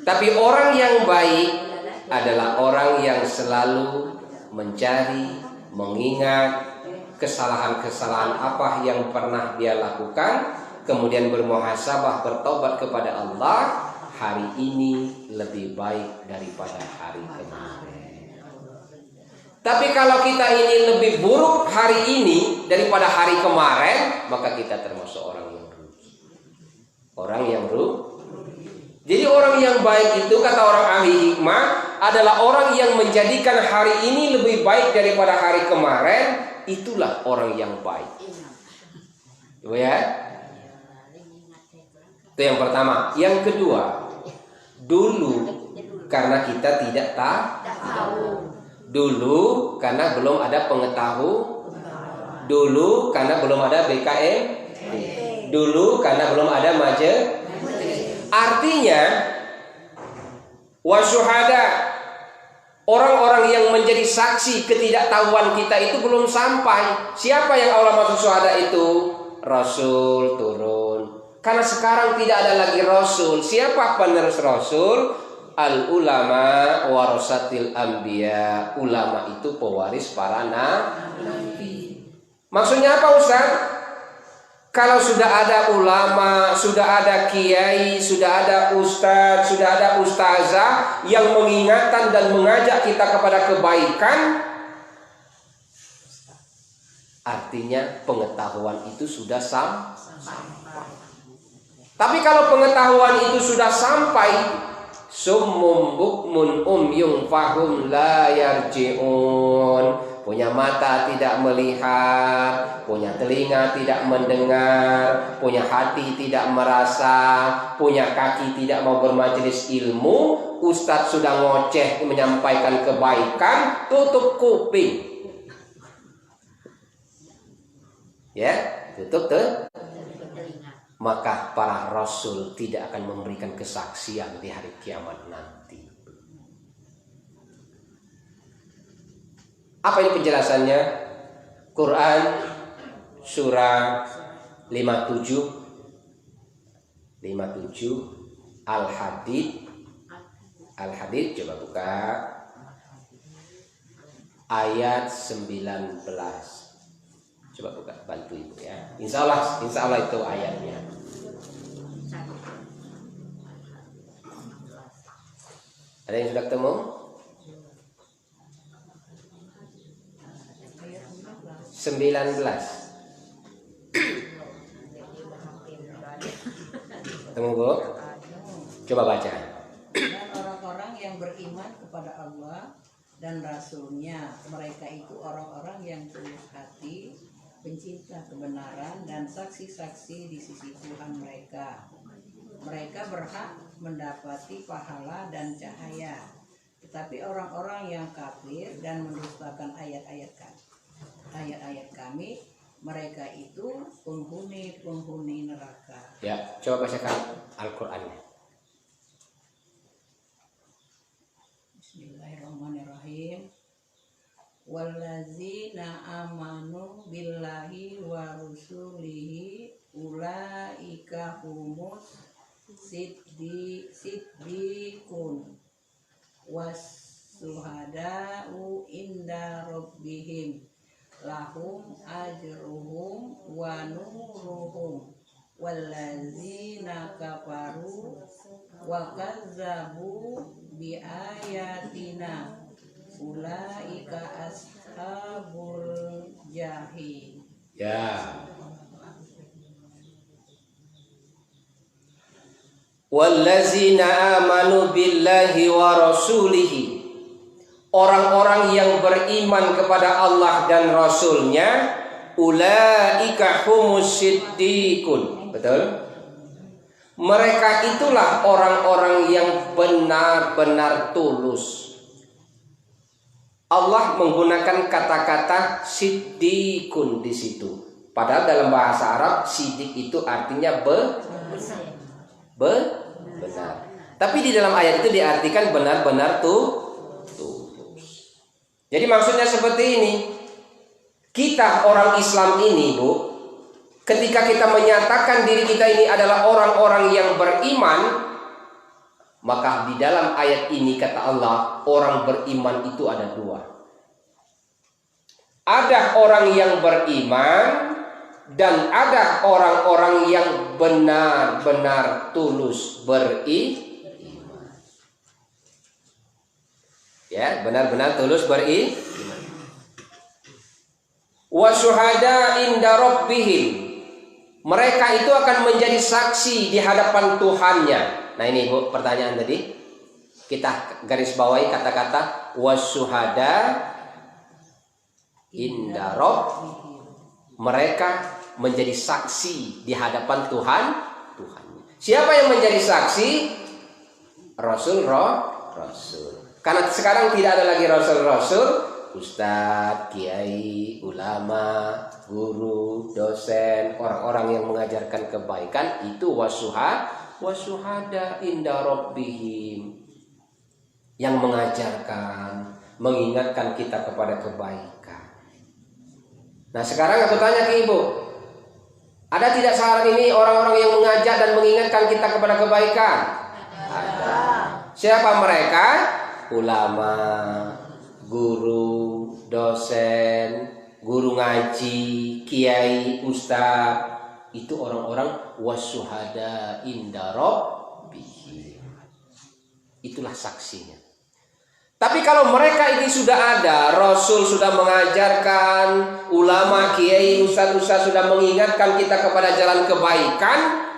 Tapi orang yang baik adalah orang yang selalu mencari, mengingat kesalahan-kesalahan apa yang pernah dia lakukan, kemudian bermuhasabah, bertobat kepada Allah. Hari ini lebih baik daripada hari kemarin. Tapi kalau kita ini lebih buruk hari ini daripada hari kemarin, maka kita termasuk orang yang rugi. Orang yang rugi. Jadi orang yang baik itu, kata orang ahli hikmah, adalah orang yang menjadikan hari ini lebih baik daripada hari kemarin. Itulah orang yang baik. Ibu ya? Itu yang pertama. Yang kedua, dulu karena kita tidak tahu. Dulu karena belum ada pengetahuan. Dulu karena belum ada BKM. Dulu karena belum ada majelis. Artinya wasyuhada, orang-orang yang menjadi saksi ketidaktahuan kita itu belum sampai. Siapa yang Allah maksud syuhada itu? Rasul turun. Karena sekarang tidak ada lagi Rasul. Siapa penerus Rasul? Al ulama warasatil anbiya. Ulama itu pewaris para nabi. Maksudnya apa, Ustaz? Kalau sudah ada ulama, sudah ada kiai, sudah ada ustaz, sudah ada ustazah yang mengingatkan dan mengajak kita kepada kebaikan, artinya pengetahuan itu sudah sampai. Tapi kalau pengetahuan itu sudah sampai, summum bukmun umyung fahum la yarji'un. Punya mata tidak melihat, punya telinga tidak mendengar, punya hati tidak merasa, punya kaki tidak mau bermajelis ilmu. Ustadz sudah ngoceh menyampaikan kebaikan, tutup kuping. Ya, tutup tuh. maka para rasul tidak akan memberikan kesaksian di hari kiamat nanti. Apa ini penjelasannya? Quran surah 57 Al-Hadid, coba buka ayat 19. Coba buka, bantu ibu ya. Insya Allah itu ayatnya. Ada yang sudah ketemu? 19. Ketemu Bu? Coba baca. Dan orang-orang yang beriman kepada Allah dan Rasul-Nya, mereka itu orang-orang yang tulus hati, pencinta kebenaran dan saksi-saksi di sisi Tuhan mereka. Mereka berhak mendapati pahala dan cahaya. Tetapi orang-orang yang kafir dan mendustakan ayat-ayat kami, mereka itu penghuni neraka. Ya, coba bacakan Al-Qur'annya. Bismillahirrahmanirrahim. Wallazina amanu billahi wa rusulihi ulaika humus siddiqun wasuhada'u inda rabbihim lahum ajruhum wa nuruhum wallazina kafaru wa kazzabu bi ayatina ulaika ashabul jahim. Ya. Wallazina amanu billahi wa rasulihi, orang-orang yang beriman kepada Allah dan Rasulnya, ulaika humus siddiqun. Betul? Mereka itulah orang-orang yang benar-benar tulus. Allah menggunakan kata-kata siddiqun di situ. Padahal dalam bahasa Arab siddiq itu artinya benar. Tapi di dalam ayat itu diartikan benar-benar tulus. Jadi maksudnya seperti ini. Kita orang Islam ini, Bu, ketika kita menyatakan diri kita ini adalah orang-orang yang beriman, maka di dalam ayat ini kata Allah, orang beriman itu ada dua. Ada orang yang beriman dan ada orang-orang yang benar-benar tulus beriman. Ya, benar-benar tulus beriman. Wa syuhada inda rabbihim, mereka itu akan menjadi saksi di hadapan Tuhannya. Nah ini Bu, pertanyaan tadi kita garis bawahi kata-kata wa syuhada inda rabbihim, mereka menjadi saksi di hadapan Tuhan. Siapa yang menjadi saksi? Rasul. Karena sekarang tidak ada lagi rasul, ustadz, kiai, ulama, guru, dosen, orang-orang yang mengajarkan kebaikan, itu wasuhada inda rabbihim, yang mengajarkan, mengingatkan kita kepada kebaikan. Nah sekarang aku tanya ke Ibu, ada tidak sekarang ini orang-orang yang mengajak dan mengingatkan kita kepada kebaikan? Ada. Siapa mereka? Ulama, guru, dosen, guru ngaji, kiai, ustaz. Itu orang-orang wasuhada inda rabbihim. Itulah saksinya. Tapi kalau mereka ini sudah ada, Rasul sudah mengajarkan, ulama, kiai, ustaz-ustaz sudah mengingatkan kita kepada jalan kebaikan,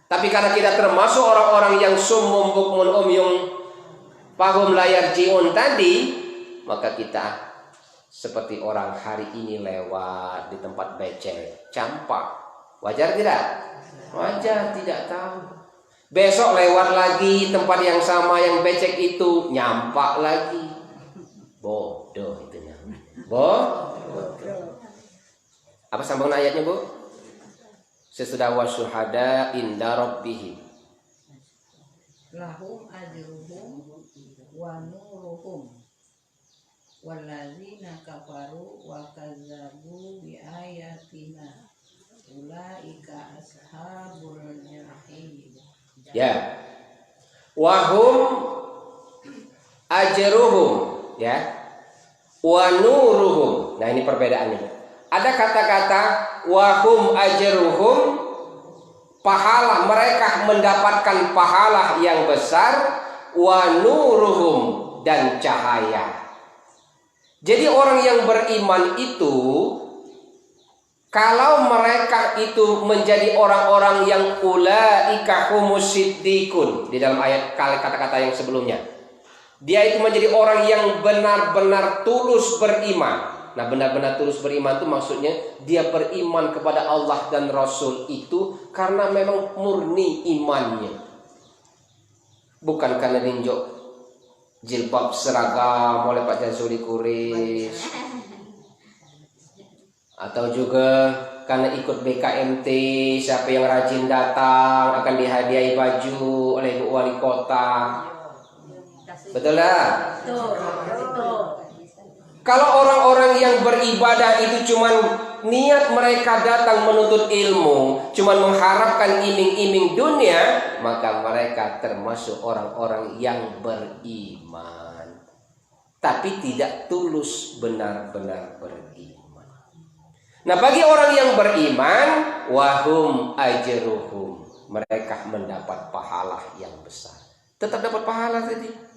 tapi karena kita termasuk orang-orang yang summum bukmun umyum fahum la yarji'un tadi, maka kita seperti orang hari ini lewat di tempat becek, campak. Wajar tidak? Wajar, tidak tahu. Besok lewat lagi tempat yang sama yang becek itu, nyampak lagi. Bodoh itu namanya. Bodoh. Apa sambungan ayatnya, Bu? sesudah wasyuhada inda rabbihim. Lahum ajruhum wa nuruhum walladzina kafaru wa kazzabu bi ayatina ulaika ashabul jahim. Ya. Wahum ajruhum, ya. Wa nuruhum. Nah, ini perbedaannya. Ada kata-kata wahum ajruhum, pahala, mereka mendapatkan pahala yang besar, wa nuruhum, dan cahaya. Jadi orang yang beriman itu, kalau mereka itu menjadi orang-orang yang ulaika humus siddiqun, di dalam ayat kata-kata yang sebelumnya, dia itu menjadi orang yang benar-benar tulus beriman. Nah, benar-benar tulus beriman itu maksudnya dia beriman kepada Allah dan Rasul itu karena memang murni imannya, bukan karena ninjok jilbab seragam oleh Pak Jansuli Kuris, atau juga karena ikut BKMT, siapa yang rajin datang akan dihadiahi baju oleh Ibu Wali Kota. Betul lah? Betul. Kalau orang-orang yang beribadah itu cuman niat mereka datang menuntut ilmu, cuman mengharapkan iming-iming dunia, maka mereka termasuk orang-orang yang beriman, tapi tidak tulus benar-benar beriman. Nah, bagi orang yang beriman, wahum ajruhum, mereka mendapat pahala yang besar. Tetap dapat pahala tadi.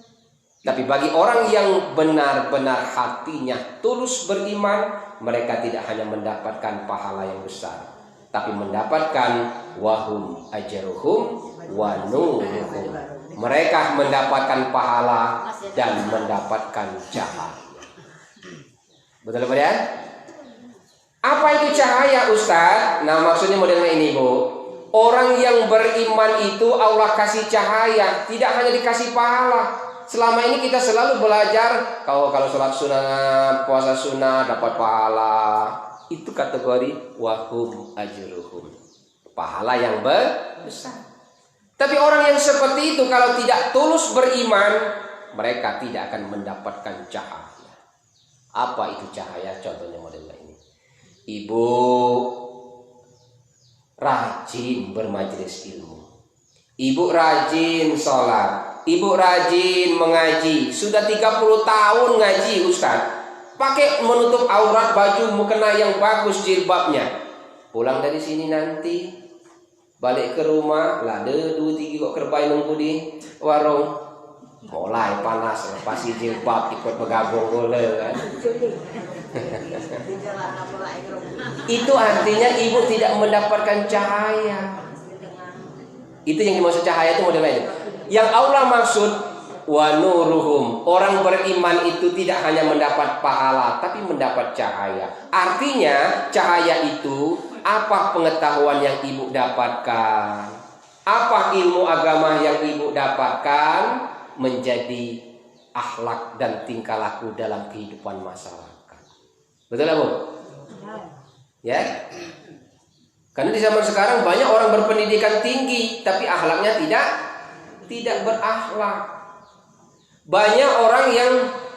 Tapi bagi orang yang benar-benar hatinya tulus beriman, mereka tidak hanya mendapatkan pahala yang besar, tapi mendapatkan wahum ajruhum wa nuruhum. Mereka mendapatkan pahala dan mendapatkan cahaya. Betul Pak ya? Apa itu cahaya, Ustaz? Nah, maksudnya modelnya ini, Bu. Orang yang beriman itu Allah kasih cahaya, tidak hanya dikasih pahala. Selama ini kita selalu belajar kalau sholat sunat, puasa sunat dapat pahala. Itu kategori wahum ajruhum, pahala yang besar. Tapi orang yang seperti itu kalau tidak tulus beriman, mereka tidak akan mendapatkan cahaya. Apa itu cahaya? Contohnya modelnya ini. Ibu rajin bermajelis ilmu, ibu rajin sholat, ibu rajin mengaji, sudah 30 tahun ngaji Ustaz, pakai menutup aurat, baju mukena yang bagus, jilbabnya. Pulang dari sini nanti balik ke rumah, lah 2-3 kok kerbai nunggu di warung, mulai panas, pasti jilbab ikut bergabung boleh kan. Itu artinya ibu tidak mendapatkan cahaya. Itu yang dimaksud cahaya itu modelnya itu. Yang Allah maksud wa nuruhum, orang beriman itu tidak hanya mendapat pahala tapi mendapat cahaya. Artinya cahaya itu apa pengetahuan yang ibu dapatkan, apa ilmu agama yang ibu dapatkan menjadi akhlak dan tingkah laku dalam kehidupan masyarakat. Betul lah Bu? Ya. Karena di zaman sekarang banyak orang berpendidikan tinggi tapi akhlaknya tidak berakhlak. Banyak orang yang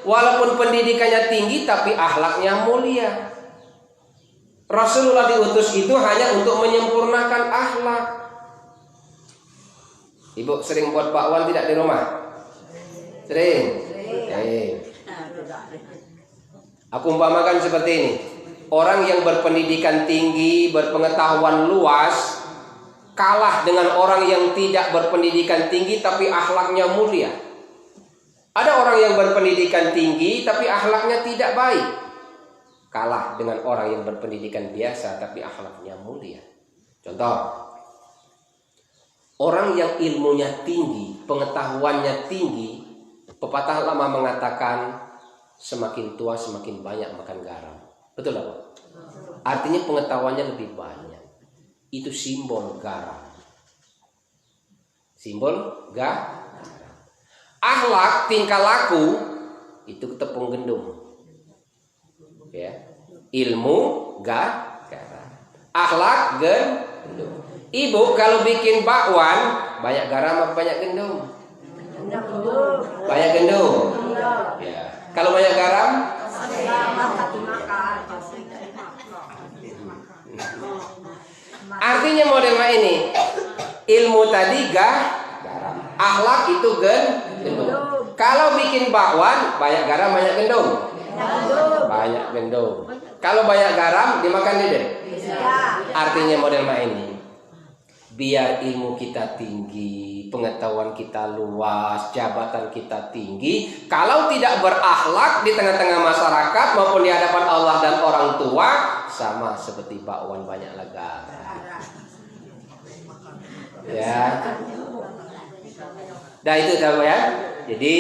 walaupun pendidikannya tinggi tapi akhlaknya mulia. Rasulullah diutus itu hanya untuk menyempurnakan akhlak. Ibu sering buat bakwan tidak di rumah? Sering. Aku umpamakan seperti ini. Orang yang berpendidikan tinggi, berpengetahuan luas, kalah dengan orang yang tidak berpendidikan tinggi tapi akhlaknya mulia. Ada orang yang berpendidikan tinggi tapi akhlaknya tidak baik, kalah dengan orang yang berpendidikan biasa tapi akhlaknya mulia. Contoh, orang yang ilmunya tinggi, pengetahuannya tinggi, pepatah lama mengatakan semakin tua semakin banyak makan garam. Betul tak Pak? Artinya pengetahuannya lebih banyak. Itu simbol garam. Simbol garam. Akhlak, tingkah laku itu tepung gandum. Ya. Ilmu garam. Akhlak Ibu kalau bikin bakwan banyak garam apa banyak gendum? Banyak gendum. Ya. Kalau banyak garam? Artinya model ini ilmu tadi garam, akhlak itu gendum. Kalau bikin bakwan banyak garam banyak gendum. Banyak gendum. Kalau banyak garam dimakan lidah. Artinya model ini biar ilmu kita tinggi, pengetahuan kita luas, jabatan kita tinggi, kalau tidak berakhlak di tengah-tengah masyarakat maupun di hadapan Allah dan orang tua, sama seperti bakwan banyak garam. Ya. Nah itu tahu ya. Jadi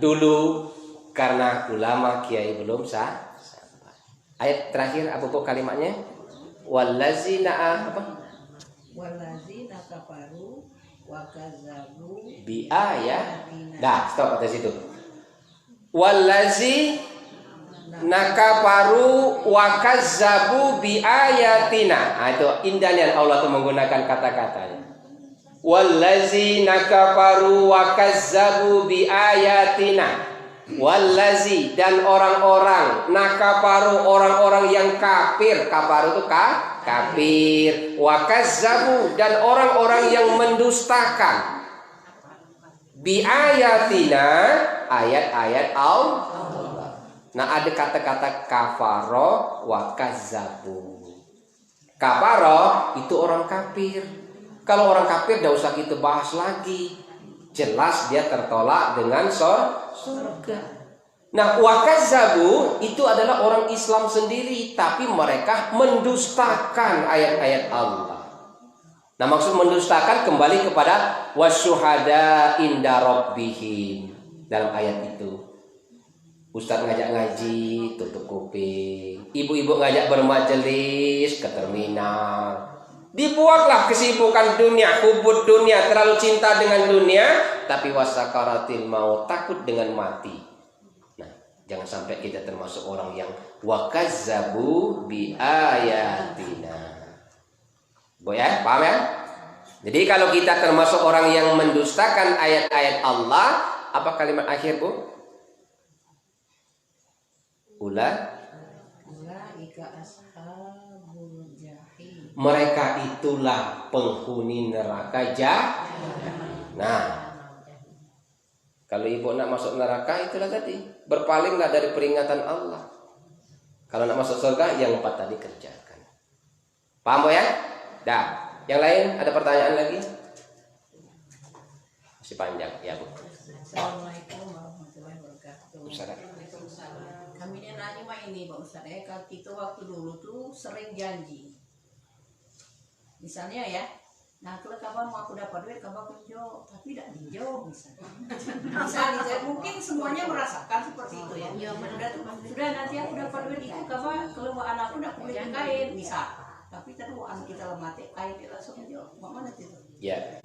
dulu karena ulama kiai belum sah. Ayat terakhir apa kok kalimatnya? Wallazina apa? Wallazina kafaru wa kazzabu Bi ayat. Dah, stop pada situ. Wallazi nakafaru wa kazzabu bi ayatina. Nah, itu indahnya Allah tuh menggunakan kata-katanya. Wallazi nakafaru wa kazzabu bi ayatina. Wallazi dan orang-orang nakafaru, orang-orang yang kafir. Kafaru itu kafir. Wa kazzabu dan orang-orang yang mendustakan bi ayatina, ayat-ayat Allah. Nah, ada kata-kata kafaro wa kazzabu. Kafaro itu orang kafir. Kalau orang kafir tidak usah kita bahas lagi. Jelas dia tertolak dengan surga. Nah, wa kazzabu itu adalah orang Islam sendiri, tapi mereka mendustakan ayat-ayat Allah. Nah, maksud mendustakan kembali kepada wasyuhada inda rabbihim dalam ayat itu. Ustadz ngajak ngaji, tutup kuping. Ibu-ibu ngajak bermajelis ke terminal. Dibuatlah kesibukan dunia, hubud dunia, terlalu cinta dengan dunia, tapi wasakaratil maut, takut dengan mati. Nah, jangan sampai kita termasuk orang yang wakazzabu bi ayatina. Boy ya, paham ya? Jadi kalau kita termasuk orang yang mendustakan ayat-ayat Allah, apa kalimat akhir, Bu? ulaika ashabul jahim. Mereka itulah penghuni neraka jahanam. Nah, kalau ibu nak masuk neraka itulah tadi, berpalinglah dari peringatan Allah. Kalau nak masuk surga yang 4 tadi kerjakan. Paham Bu ya? Dah. Yang lain ada pertanyaan lagi? Masih panjang ya Bu. Assalamualaikum warahmatullahi wabarakatuh. Waalaikumsalam. Kami nanya mah ini Pak Ustadz, kalau kita waktu dulu tuh sering janji. Misalnya ya, nah kalau kapan mau aku dapat duit, kapan aku hijau, tapi tidak hijau misalnya. Misalnya mungkin semuanya merasakan seperti itu ya. Sudah nanti aku dapat duit itu kapan kalau anakku udah boleh kain misal. Tapi tadi anak kita lemati kain langsung hijau. Mana itu? Ya.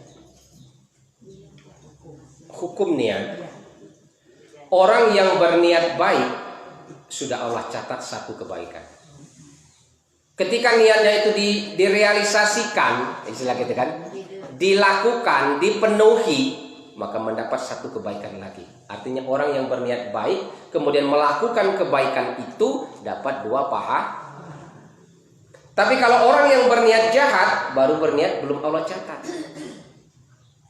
Hukum niat. Orang yang berniat baik sudah Allah catat satu kebaikan. Ketika niatnya itu direalisasikan, istilah kita kan, dilakukan, dipenuhi, maka mendapat satu kebaikan lagi. Artinya orang yang berniat baik kemudian melakukan kebaikan itu dapat 2 pahala. Tapi kalau orang yang berniat jahat baru berniat belum Allah catat.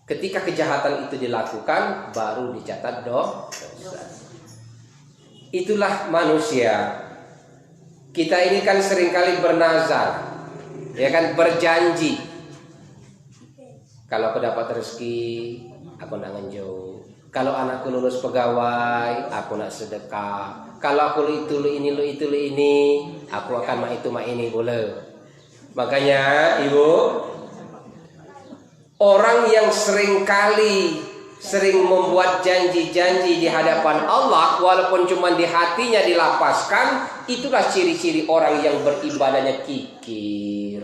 Ketika kejahatan itu dilakukan baru dicatat dosa. Itulah manusia. Kita ini kan seringkali bernazar, ya kan, berjanji. Kalau aku dapat rezeki, aku nak nganjo. Kalau anakku lulus pegawai, aku nak sedekah. Kalau aku itu ini, aku akan mak itu mak ini boleh. Makanya ibu, orang yang sering membuat janji-janji di hadapan Allah, walaupun cuma di hatinya dilapaskan, itulah ciri-ciri orang yang beribadahnya kikir.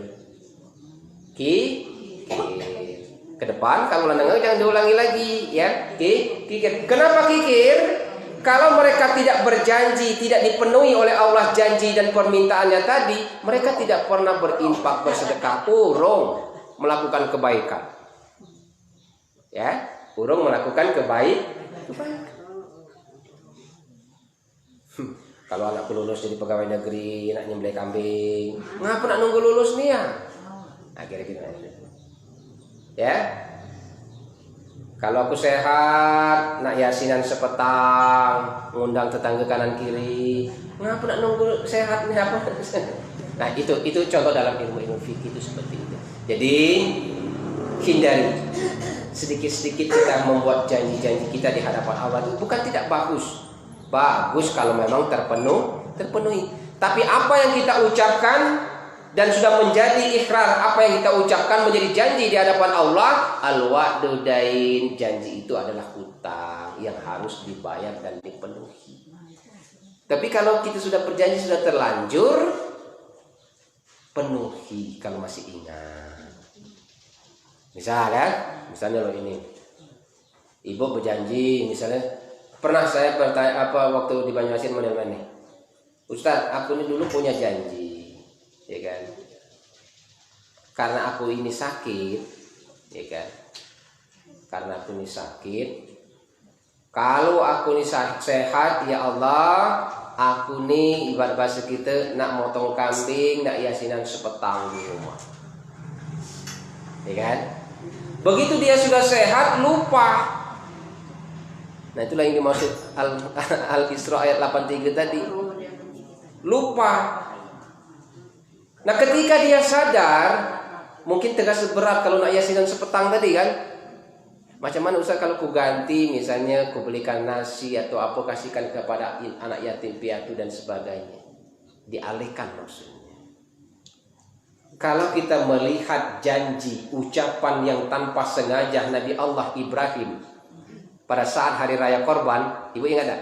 Ke depan kalau lanang jangan diulangi lagi ya. Kikir. Kenapa kikir? Kalau mereka tidak berjanji, tidak dipenuhi oleh Allah janji dan permintaannya tadi, mereka tidak pernah berinfak, bersedekah, urung melakukan kebaikan. Ya, urung melakukan kebaikan. Kalau anakku lulus jadi pegawai negeri, nak nyembelih kambing, ngapa nak nunggu lulus nih ya? Akhirnya gitu. Ya. Kalau aku sehat, nak yasinan sepetang, ngundang tetangga kanan kiri, ngapa nak nunggu sehat nih apa? Nah itu contoh dalam ilmu fikih itu seperti itu. Jadi hindari sedikit-sedikit kita membuat janji-janji kita di hadapan Allah itu bukan tidak bagus. Bagus kalau memang terpenuhi. Tapi apa yang kita ucapkan dan sudah menjadi ikrar, apa yang kita ucapkan menjadi janji di hadapan Allah, al-wa'du dain, janji itu adalah hutang yang harus dibayar dan dipenuhi. Tapi kalau kita sudah berjanji, sudah terlanjur, penuhi kalau masih ingat. Misalnya loh ini, ibu berjanji, misalnya pernah saya bertanya waktu di Banyuasin mana-mana, Ustaz, aku ini dulu punya janji. Ya kan, karena aku ini sakit, ya kan, karena aku ini sakit, kalau aku ini sehat, ya Allah, aku ini ibarat bahasa kita nak motong kambing, nak yasinan sepetang di rumah, ya kan. Begitu dia sudah sehat, lupa. Nah itulah yang dimaksud Al-Isra ayat 83 tadi, lupa. Nah ketika dia sadar, mungkin tegas berat kalau nak yasinan sepetang tadi kan. Macam mana Ustaz kalau ku ganti, misalnya ku belikan nasi atau apa kasihkan kepada anak yatim piatu dan sebagainya. Dialihkan maksudnya. Kalau kita melihat janji, ucapan yang tanpa sengaja Nabi Allah Ibrahim pada saat hari raya korban, ibu ingat tak?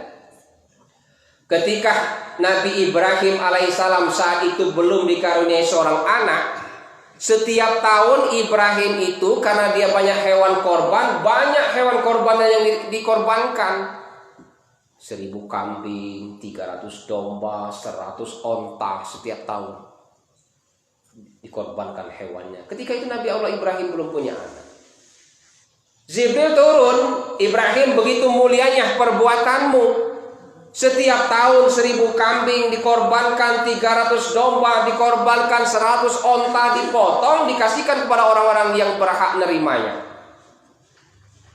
Ketika Nabi Ibrahim alaihissalam saat itu belum dikaruniai seorang anak, setiap tahun Ibrahim itu karena dia banyak hewan korban, banyak hewan korban yang dikorbankan. 1000 kambing, 300 domba, 100 onta setiap tahun dikorbankan hewannya. Ketika itu Nabi Allah Ibrahim belum punya anak. Jibril turun, Ibrahim begitu mulianya perbuatanmu. Setiap tahun 1000 kambing dikorbankan, 300 domba dikorbankan, 100 onta dipotong, dikasihkan kepada orang-orang yang berhak nerimanya.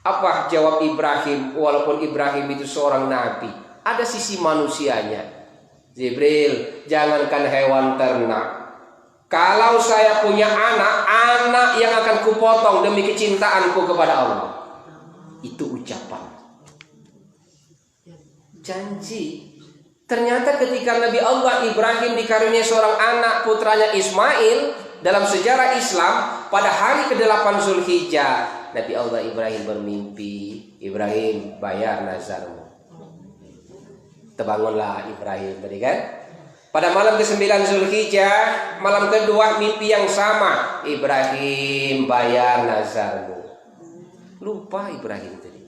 Apa jawab Ibrahim? Walaupun Ibrahim itu seorang nabi, ada sisi manusianya. Jibril, jangankan hewan ternak, kalau saya punya anak yang akan kupotong demi kecintaanku kepada Allah. Itu ucapan, janji. Ternyata ketika Nabi Allah Ibrahim dikaruniai seorang anak, putranya Ismail, dalam sejarah Islam pada hari ke-8 Zulhijjah, Nabi Allah Ibrahim bermimpi, Ibrahim bayar nazarmu. Terbangunlah Ibrahim tadi kan. Pada malam ke-9 Zulhijjah, malam kedua mimpi yang sama, Ibrahim bayar nazarmu. Lupa Ibrahim tadi.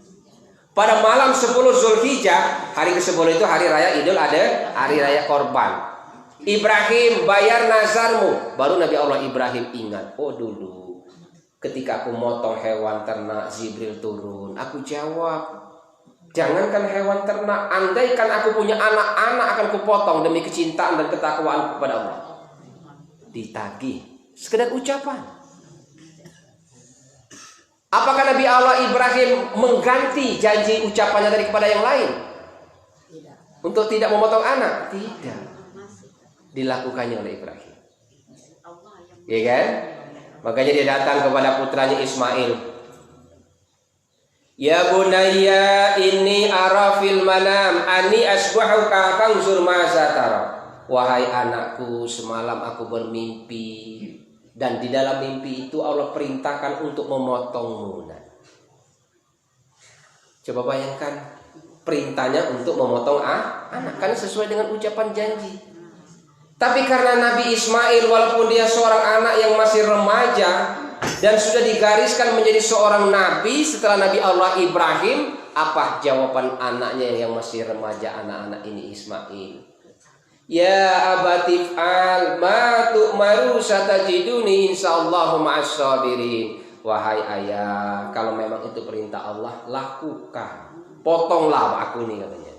Pada malam 10 Zulhijjah, hari ke-10 itu hari raya Idul Adha, hari raya korban. Ibrahim bayar nazarmu. Baru Nabi Allah Ibrahim ingat, oh dulu ketika aku motong hewan ternak, Jibril turun, aku jawab, jangankan hewan ternak, andaikan aku punya anak-anak akan kupotong demi kecintaan dan ketakwaan kepada Allah. Ditagih, sekedar ucapan. Apakah Nabi Allah Ibrahim mengganti janji ucapannya tadi kepada yang lain? Tidak. Untuk tidak memotong anak? Tidak. Dilakukannya oleh Ibrahim. Iya kan? Makanya dia datang kepada putranya Ismail. Ya bunayya inni ara fil manam ani asbahuka kanzur ma satara. Wahai anakku, semalam aku bermimpi, dan di dalam mimpi itu Allah perintahkan untuk memotongmu. Coba bayangkan perintahnya untuk memotong anak, kan sesuai dengan ucapan janji. Tapi karena Nabi Ismail walaupun dia seorang anak yang masih remaja dan sudah digariskan menjadi seorang nabi setelah Nabi Allah Ibrahim, Apa jawaban anaknya yang masih remaja, anak-anak ini Ismail? Ya abati fa'al ma tu'maru satajiduni insyaallahu ma'as sabirin. Wahai ayah, kalau memang itu perintah Allah, lakukan. Potonglah aku nih katanya.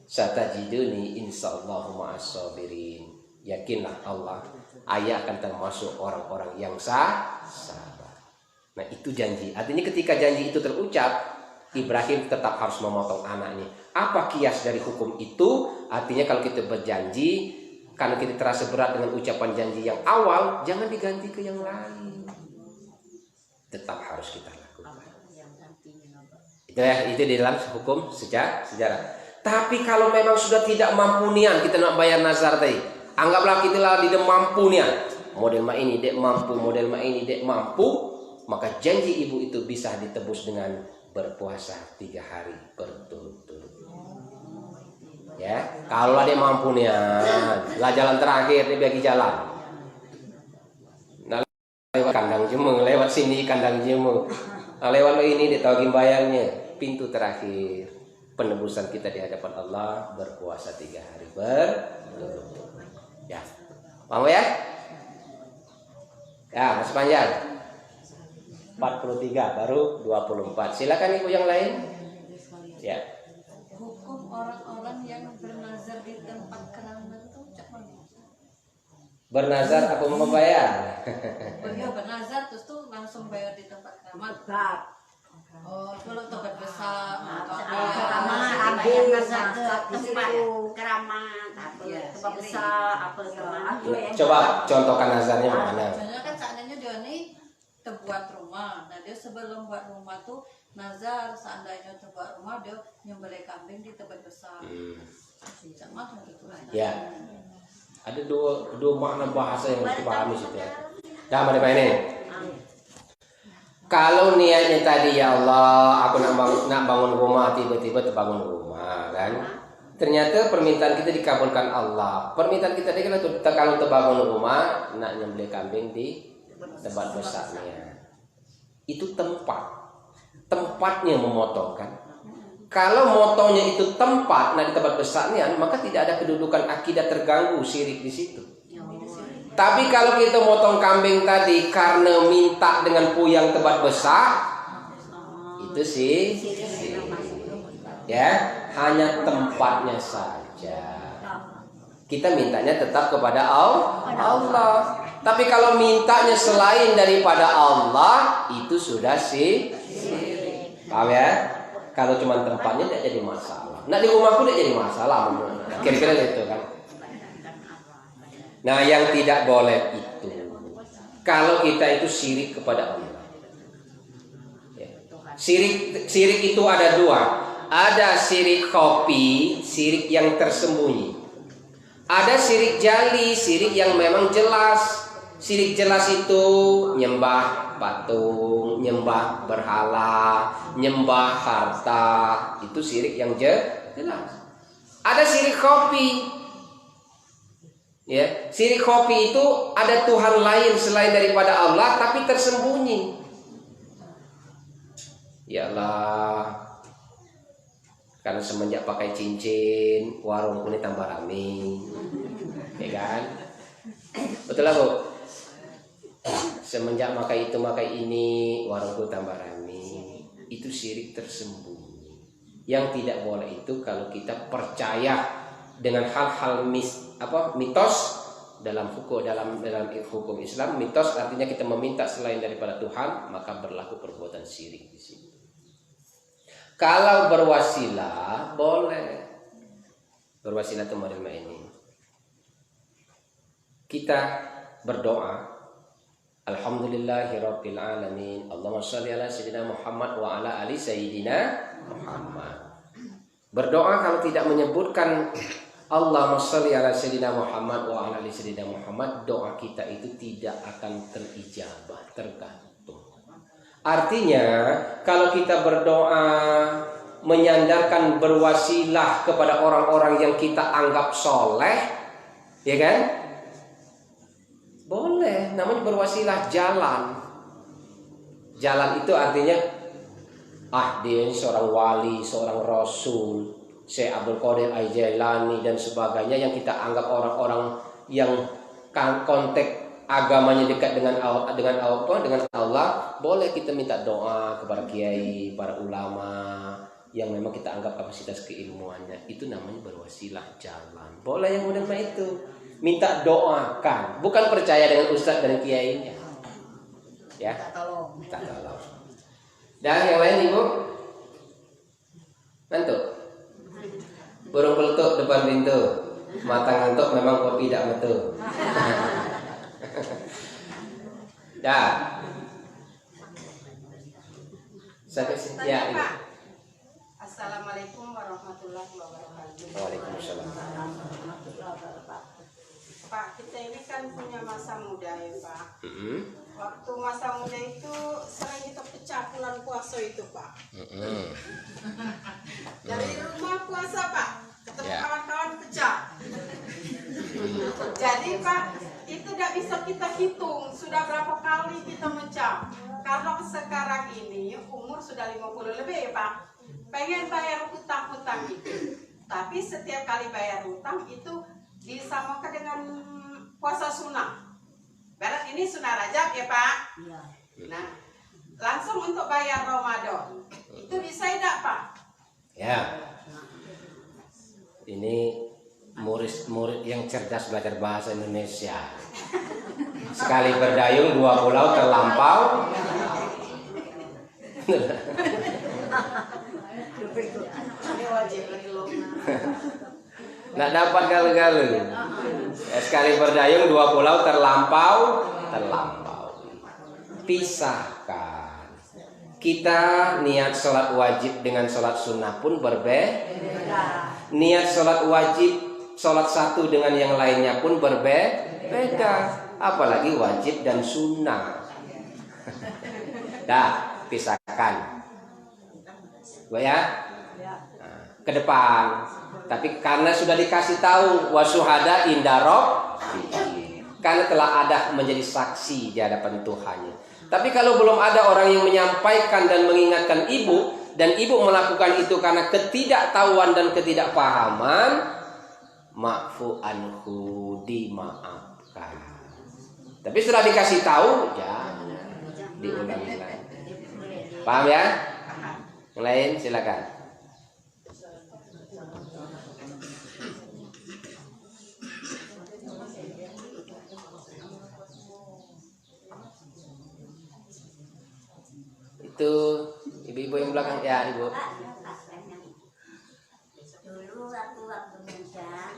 Satajiduni insyaallahu ma'as sabirin. Yakinlah Allah, ayah akan termasuk orang-orang yang sabar. Nah, itu janji. Artinya ketika janji itu terucap, Ibrahim tetap harus memotong anaknya. Apa kias dari hukum itu? Artinya kalau kita berjanji, karena kita terasa berat dengan ucapan janji yang awal, jangan diganti ke yang lain. Tetap harus kita lakukan. Itu di dalam hukum sejarah. Tapi kalau memang sudah tidak mampu nian, kita nak bayar nazar tadi. Anggaplah kita lah tidak mampu nian. Model mak ini dek mampu, model mak ini dek mampu, maka janji ibu itu bisa ditebus dengan berpuasa 3 hari berturut-turut. Ya, kalau dia mampu nih, lah jalan terakhir dia bagi jalan. Nah, lewat kandang jemung, lewat sini kandang jemung. Nah, lewat lo ini ditagih bayarnya. Pintu terakhir penebusan kita di hadapan Allah berpuasa 3 hari berturut-turut. Ya, mau ya? Ya, masih panjang. 43 baru 24. Silakan ibu yang lain. Ya. Hukum orang-orang yang bernazar di tempat keramat itu cak mana? Bernazar apa mau bayar? Iya bernazar terus tuh langsung bayar di tempat keramat. Oh, kalau tempat besar atau keramat dibayar nazar ke tempat keramat apa tempat besar apa kemana. Coba contohkan nazarnya mana? Contohnya kan seandainya dia nih terbuat rumah. Nah dia sebelum buat rumah tuh nazar seandainya terbuat rumah dia nyembelih kambing di tempat besar. Sama gitu lah. Ya. Ada dua makna bahasa yang harus dipahami situ ya. Dah mana ini? Kalau niatnya tadi ya Allah, aku nak bangun rumah, tiba-tiba terbangun rumah kan? Ternyata permintaan kita dikabulkan Allah. Permintaan kita tadi kalau terbangun rumah, nak nyembelih kambing di tempat besarnya. Itu tempatnya memotongkan. Kalau motongnya itu tempat, nah di tempat besarnya, maka tidak ada kedudukan akidah terganggu syirik di situ. Tapi kalau kita motong kambing tadi karena minta dengan puyang tempat besar, itu sih, ya hanya tempatnya saja. Kita mintanya tetap kepada Allah. Tapi kalau mintanya selain daripada Allah, itu sudah sih, paham ya? Kalau cuma tempatnya tidak jadi masalah. Nah di rumahku tidak jadi masalah, kira-kira gitu kan. Nah yang tidak boleh itu kalau kita itu syirik kepada Allah. Ya. Syirik itu ada dua. Ada syirik khafi, syirik yang tersembunyi. Ada syirik jali, syirik yang memang jelas. Syirik jelas itu nyembah patung, nyembah berhala, nyembah harta. Itu syirik yang jelas. Ada syirik khafi. Ya, syirik khafi itu ada Tuhan lain selain daripada Allah tapi tersembunyi. Ya Allah, karena semenjak pakai cincin, warungku ini tambah rame, ya kan? Betul lah Bu. Semenjak makai itu makai ini, warungku tambah rame. Itu syirik tersembunyi. Yang tidak boleh itu kalau kita percaya dengan hal-hal mitos dalam hukum Islam. Mitos artinya kita meminta selain daripada Tuhan, maka berlaku perbuatan syirik di situ. Kalau berwasilah boleh. Berwasilah itu model ini. Kita berdoa, Alhamdulillahirabbil alamin. Allahumma shalli ala sayyidina Muhammad wa ala ali sayyidina Muhammad. Berdoa kalau tidak menyebutkan Allahumma shalli ala sayyidina Muhammad wa ala ali sayyidina Muhammad, doa kita itu tidak akan terijabah, tergantung. Artinya kalau kita berdoa menyandarkan berwasilah kepada orang-orang yang kita anggap soleh, ya kan? Boleh, namanya berwasilah jalan. Jalan itu artinya dia ini seorang wali, seorang rasul, Syekh Abdul Qadir Al-Jailani dan sebagainya yang kita anggap orang-orang yang kontak agamanya dekat dengan Allah, boleh kita minta doa kepada kiai, para ulama yang memang kita anggap kapasitas keilmuannya. Itu namanya berwasilah jalan. Boleh yang model itu. Minta doakan, bukan percaya dengan ustadz dan kiainya. Ya, minta tolong. Dan yang lain Ibu? Ngantuk? Burung peletuk depan pintu. Mata ngantuk memang kopi tidak metu. Dah. Sampai sini ya Ibu. Assalamualaikum warahmatullahi wabarakatuh. Waalaikumsalam. Pak, kita ini kan punya masa muda ya Pak. Waktu masa muda itu sering kita pecah bulan puasa itu Pak. Dari rumah puasa Pak, ketemu kawan-kawan pecah. Jadi Pak, itu tidak bisa kita hitung sudah berapa kali kita mecah. Karena sekarang ini umur sudah 50 lebih Pak. Pengen bayar hutang-hutang itu, tapi setiap kali bayar hutang itu disamakan dengan puasa sunnah. Berat ini sunnah Rajab ya Pak. Nah, langsung untuk bayar Ramadan itu bisa tidak Pak? Ya. Ini murid yang cerdas belajar bahasa Indonesia. Sekali berdayung dua pulau terlampau. Nggak dapat galu-galu. Sekali berdayung dua pulau terlampau. Pisahkan. Kita niat sholat wajib dengan sholat sunnah pun berbeda. Niat sholat wajib, sholat satu dengan yang lainnya pun berbeda. Apalagi wajib dan sunnah. Dah, pisahkan. Ya. Nah, ke depan. Tapi karena sudah dikasih tahu wasuhada indarok, karena telah ada menjadi saksi di hadapan Tuhannya. Tapi kalau belum ada orang yang menyampaikan dan mengingatkan ibu, dan ibu melakukan itu karena ketidaktahuan dan ketidakpahaman, ma'fu anhu, dimaafkan. Tapi sudah dikasih tahu, jangan diulangi lagi. Paham ya? Yang lain silakan. Itu ibu-ibu yang belakang ya Ibu. Dulu waktu muda kan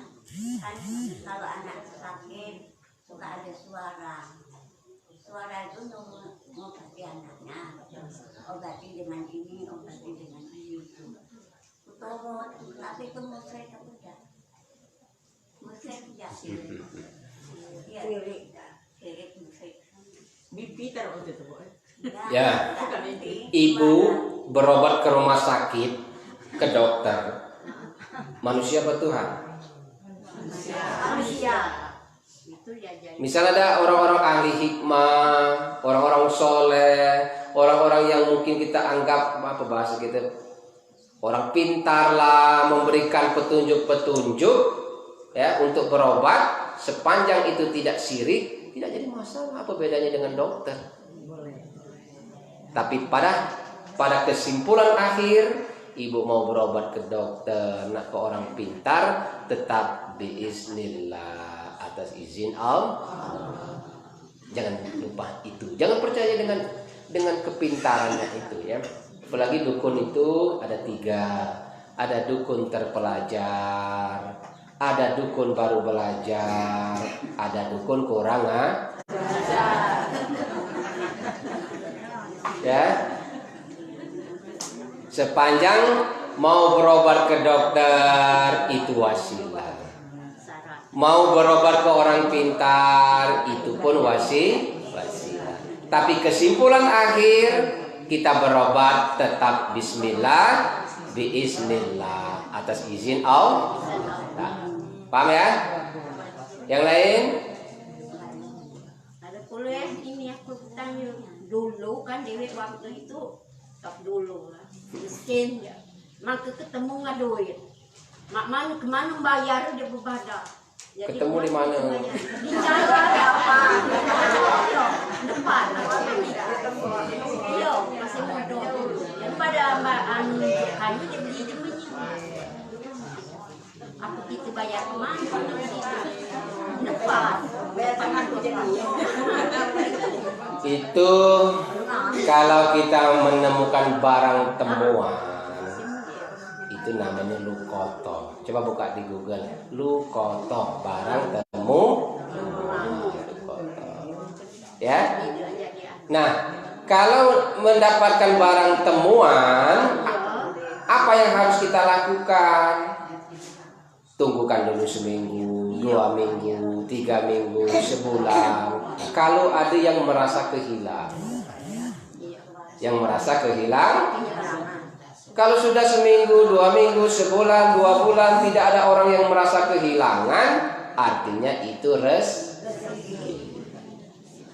kalau anak sakit suka ada suara itu mengobati anaknya, obati dengan ini, obati dengan ini. Tapi itu musrik apa tidak? Musrik tidak. Iya, sirik musrik. Bibi taruh itu Ya, ibu berobat ke rumah sakit, ke dokter. Manusia apa Tuhan? Manusia. Misalnya ada orang-orang ahli hikmah, orang-orang soleh, orang-orang yang mungkin kita anggap apa bahasa kita, orang pintar lah, memberikan petunjuk-petunjuk ya untuk berobat, sepanjang itu tidak syirik, tidak jadi masalah. Apa bedanya dengan dokter? Tapi pada kesimpulan akhir, ibu mau berobat ke dokter, nak ke orang pintar, tetap biiznillah, atas izin Allah. Jangan lupa itu. Jangan percaya dengan kepintarannya itu ya. Apalagi dukun itu ada 3. Ada dukun terpelajar, ada dukun baru belajar, ada dukun kurang belajar. Ya, sepanjang mau berobat ke dokter itu wasilah, mau berobat ke orang pintar itu pun wasilah. Tapi kesimpulan akhir kita berobat tetap bismillah, biiznillah, atas izin Allah. Paham ya? Yang lain? Ada kuliah ini aku tanya dulu kan Dewi waktu itu tak dulu lah miskin ya maka ketemu nggak duit mak mana kemana bayar dia berbada. Jadi, Ketemu di mana? di jalan apa depan iya masih muda yang pada anu kayu dia beli jemennya apa kita bayar kemana depan Itu kalau kita menemukan barang temuan itu namanya lukoto. Coba buka di Google lukoto, barang temu lukoto. Ya. Nah, kalau mendapatkan barang temuan, apa yang harus kita lakukan? Tunggukan dulu seminggu, 2 minggu, 3 minggu, sebulan. Kalau ada yang merasa kehilangan, kalau sudah seminggu, 2 minggu, sebulan, 2 bulan tidak ada orang yang merasa kehilangan, artinya itu rezeki.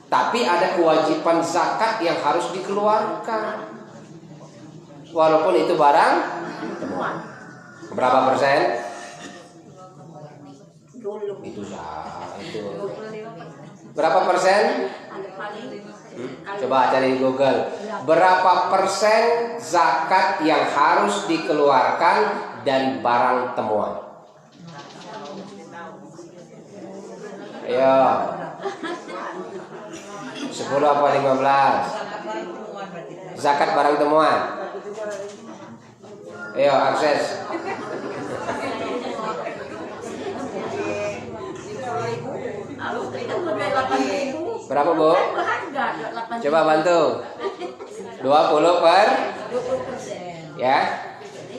Tapi ada kewajiban zakat yang harus dikeluarkan, walaupun itu barang temuan. Berapa persen? Itu berapa persen? Coba cari di Google. Berapa persen zakat yang harus dikeluarkan dari barang temuan? Ayo. 10 apa 15? Zakat barang temuan. Ayo akses. Berapa Bu? Coba bantu. 20 per? Ya.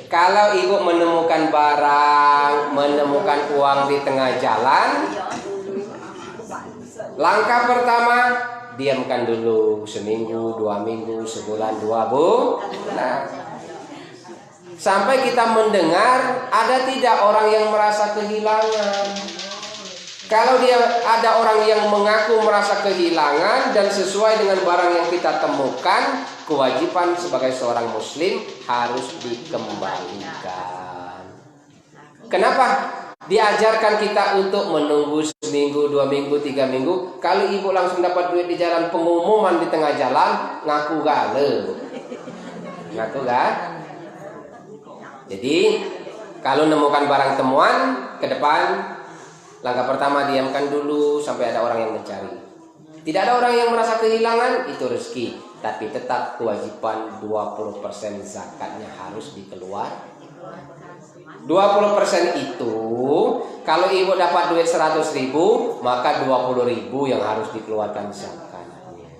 Kalau ibu menemukan barang, menemukan uang di tengah jalan, langkah pertama diamkan dulu seminggu, 2 minggu, sebulan, 2 bulan. Sampai kita mendengar ada tidak orang yang merasa kehilangan. Kalau dia ada orang yang mengaku merasa kehilangan dan sesuai dengan barang yang kita temukan, kewajiban sebagai seorang muslim harus dikembalikan. Kenapa? Diajarkan kita untuk menunggu seminggu, 2 minggu, 3 minggu. Kalau ibu langsung dapat duit di jalan, pengumuman di tengah jalan, ngaku gale. Ngaku gak? Jadi kalau menemukan barang temuan, ke depan langkah pertama diamkan dulu sampai ada orang yang mencari. Tidak ada orang yang merasa kehilangan, itu rezeki. Tapi tetap kewajiban 20% zakatnya harus dikeluarkan. 20% itu kalau ibu dapat duit 100.000, maka 20.000 yang harus dikeluarkan zakatnya.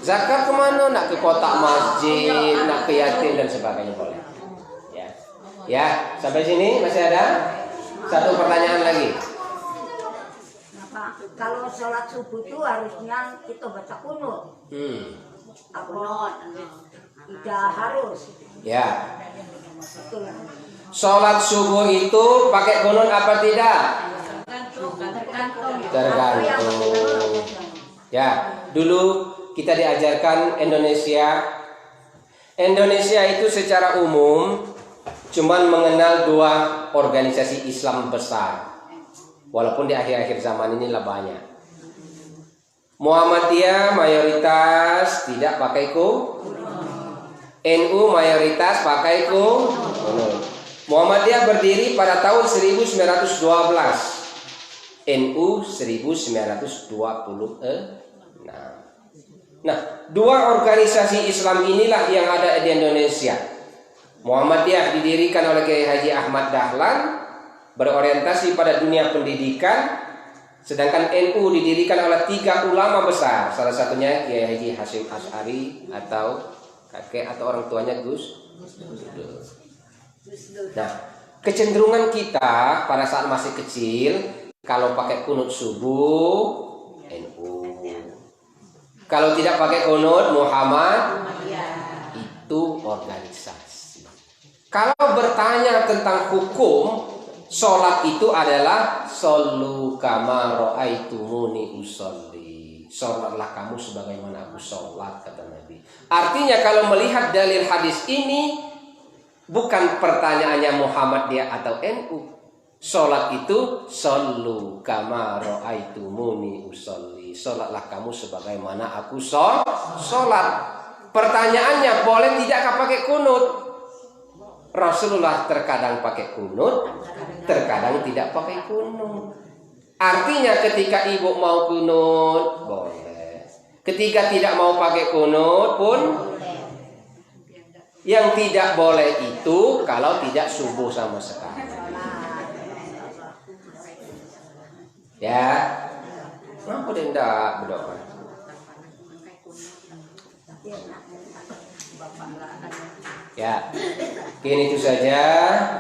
Zakat kemana? Nak ke kotak masjid, nak ke yatim dan sebagainya boleh. Ya, sampai sini masih ada? Satu pertanyaan lagi. Kalau sholat subuh itu harusnya kita baca kunut. Kunut. Tidak harus. Ya. Betul. Sholat subuh itu pakai kunut apa tidak? Tergantung. Ya, dulu kita diajarkan Indonesia itu secara umum cuman mengenal 2 organisasi Islam besar. Walaupun di akhir-akhir zaman inilah banyak. Muhammadiyah mayoritas tidak pakai kunut. NU mayoritas pakai kunut. Muhammadiyah berdiri pada tahun 1912. NU 1926. Nah, 2 organisasi Islam inilah yang ada di Indonesia. Muhammadiyah didirikan oleh Kiai Haji Ahmad Dahlan, berorientasi pada dunia pendidikan, sedangkan NU didirikan oleh 3 ulama besar, salah satunya Kiai Haji Hasyim Asy'ari atau kakek atau orang tuanya Gus Dur. Nah, kecenderungan kita pada saat masih kecil, kalau pakai kunut subuh NU, kalau tidak pakai kunut Muhammad, itu organisasi. Kalau bertanya tentang hukum, sholat itu adalah shollu kama ra'aitumuni usolli. sholatlah kamu sebagaimana aku sholat, kata Nabi. Artinya kalau melihat dalil hadis ini, bukan pertanyaannya Muhammadiyah atau NU. Sholat itu shollu kama ra'aitumuni usolli. Sholatlah kamu sebagaimana aku sholat. Pertanyaannya, boleh tidakkah pakai kunut? Rasulullah terkadang pakai kunut, terkadang tidak pakai kunut. Artinya ketika ibu mau kunut, boleh. Ketika tidak mau pakai kunut pun, yang tidak boleh itu kalau tidak subuh sama sekali. Ya, kenapa dia tidak berdoa? Ya, kini itu saja,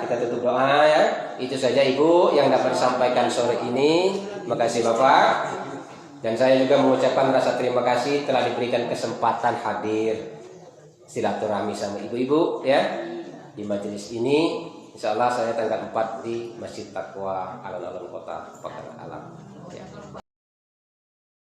kita tutup doa ya. Itu saja Ibu yang dapat disampaikan sore ini. Makasih Bapak. Dan saya juga mengucapkan rasa terima kasih telah diberikan kesempatan hadir silaturahmi sama ibu-ibu ya di majelis ini. Insya Allah saya tanggal 4 di Masjid Taqwa Alun-Alun Kota Pekanbaru Alam. Ya.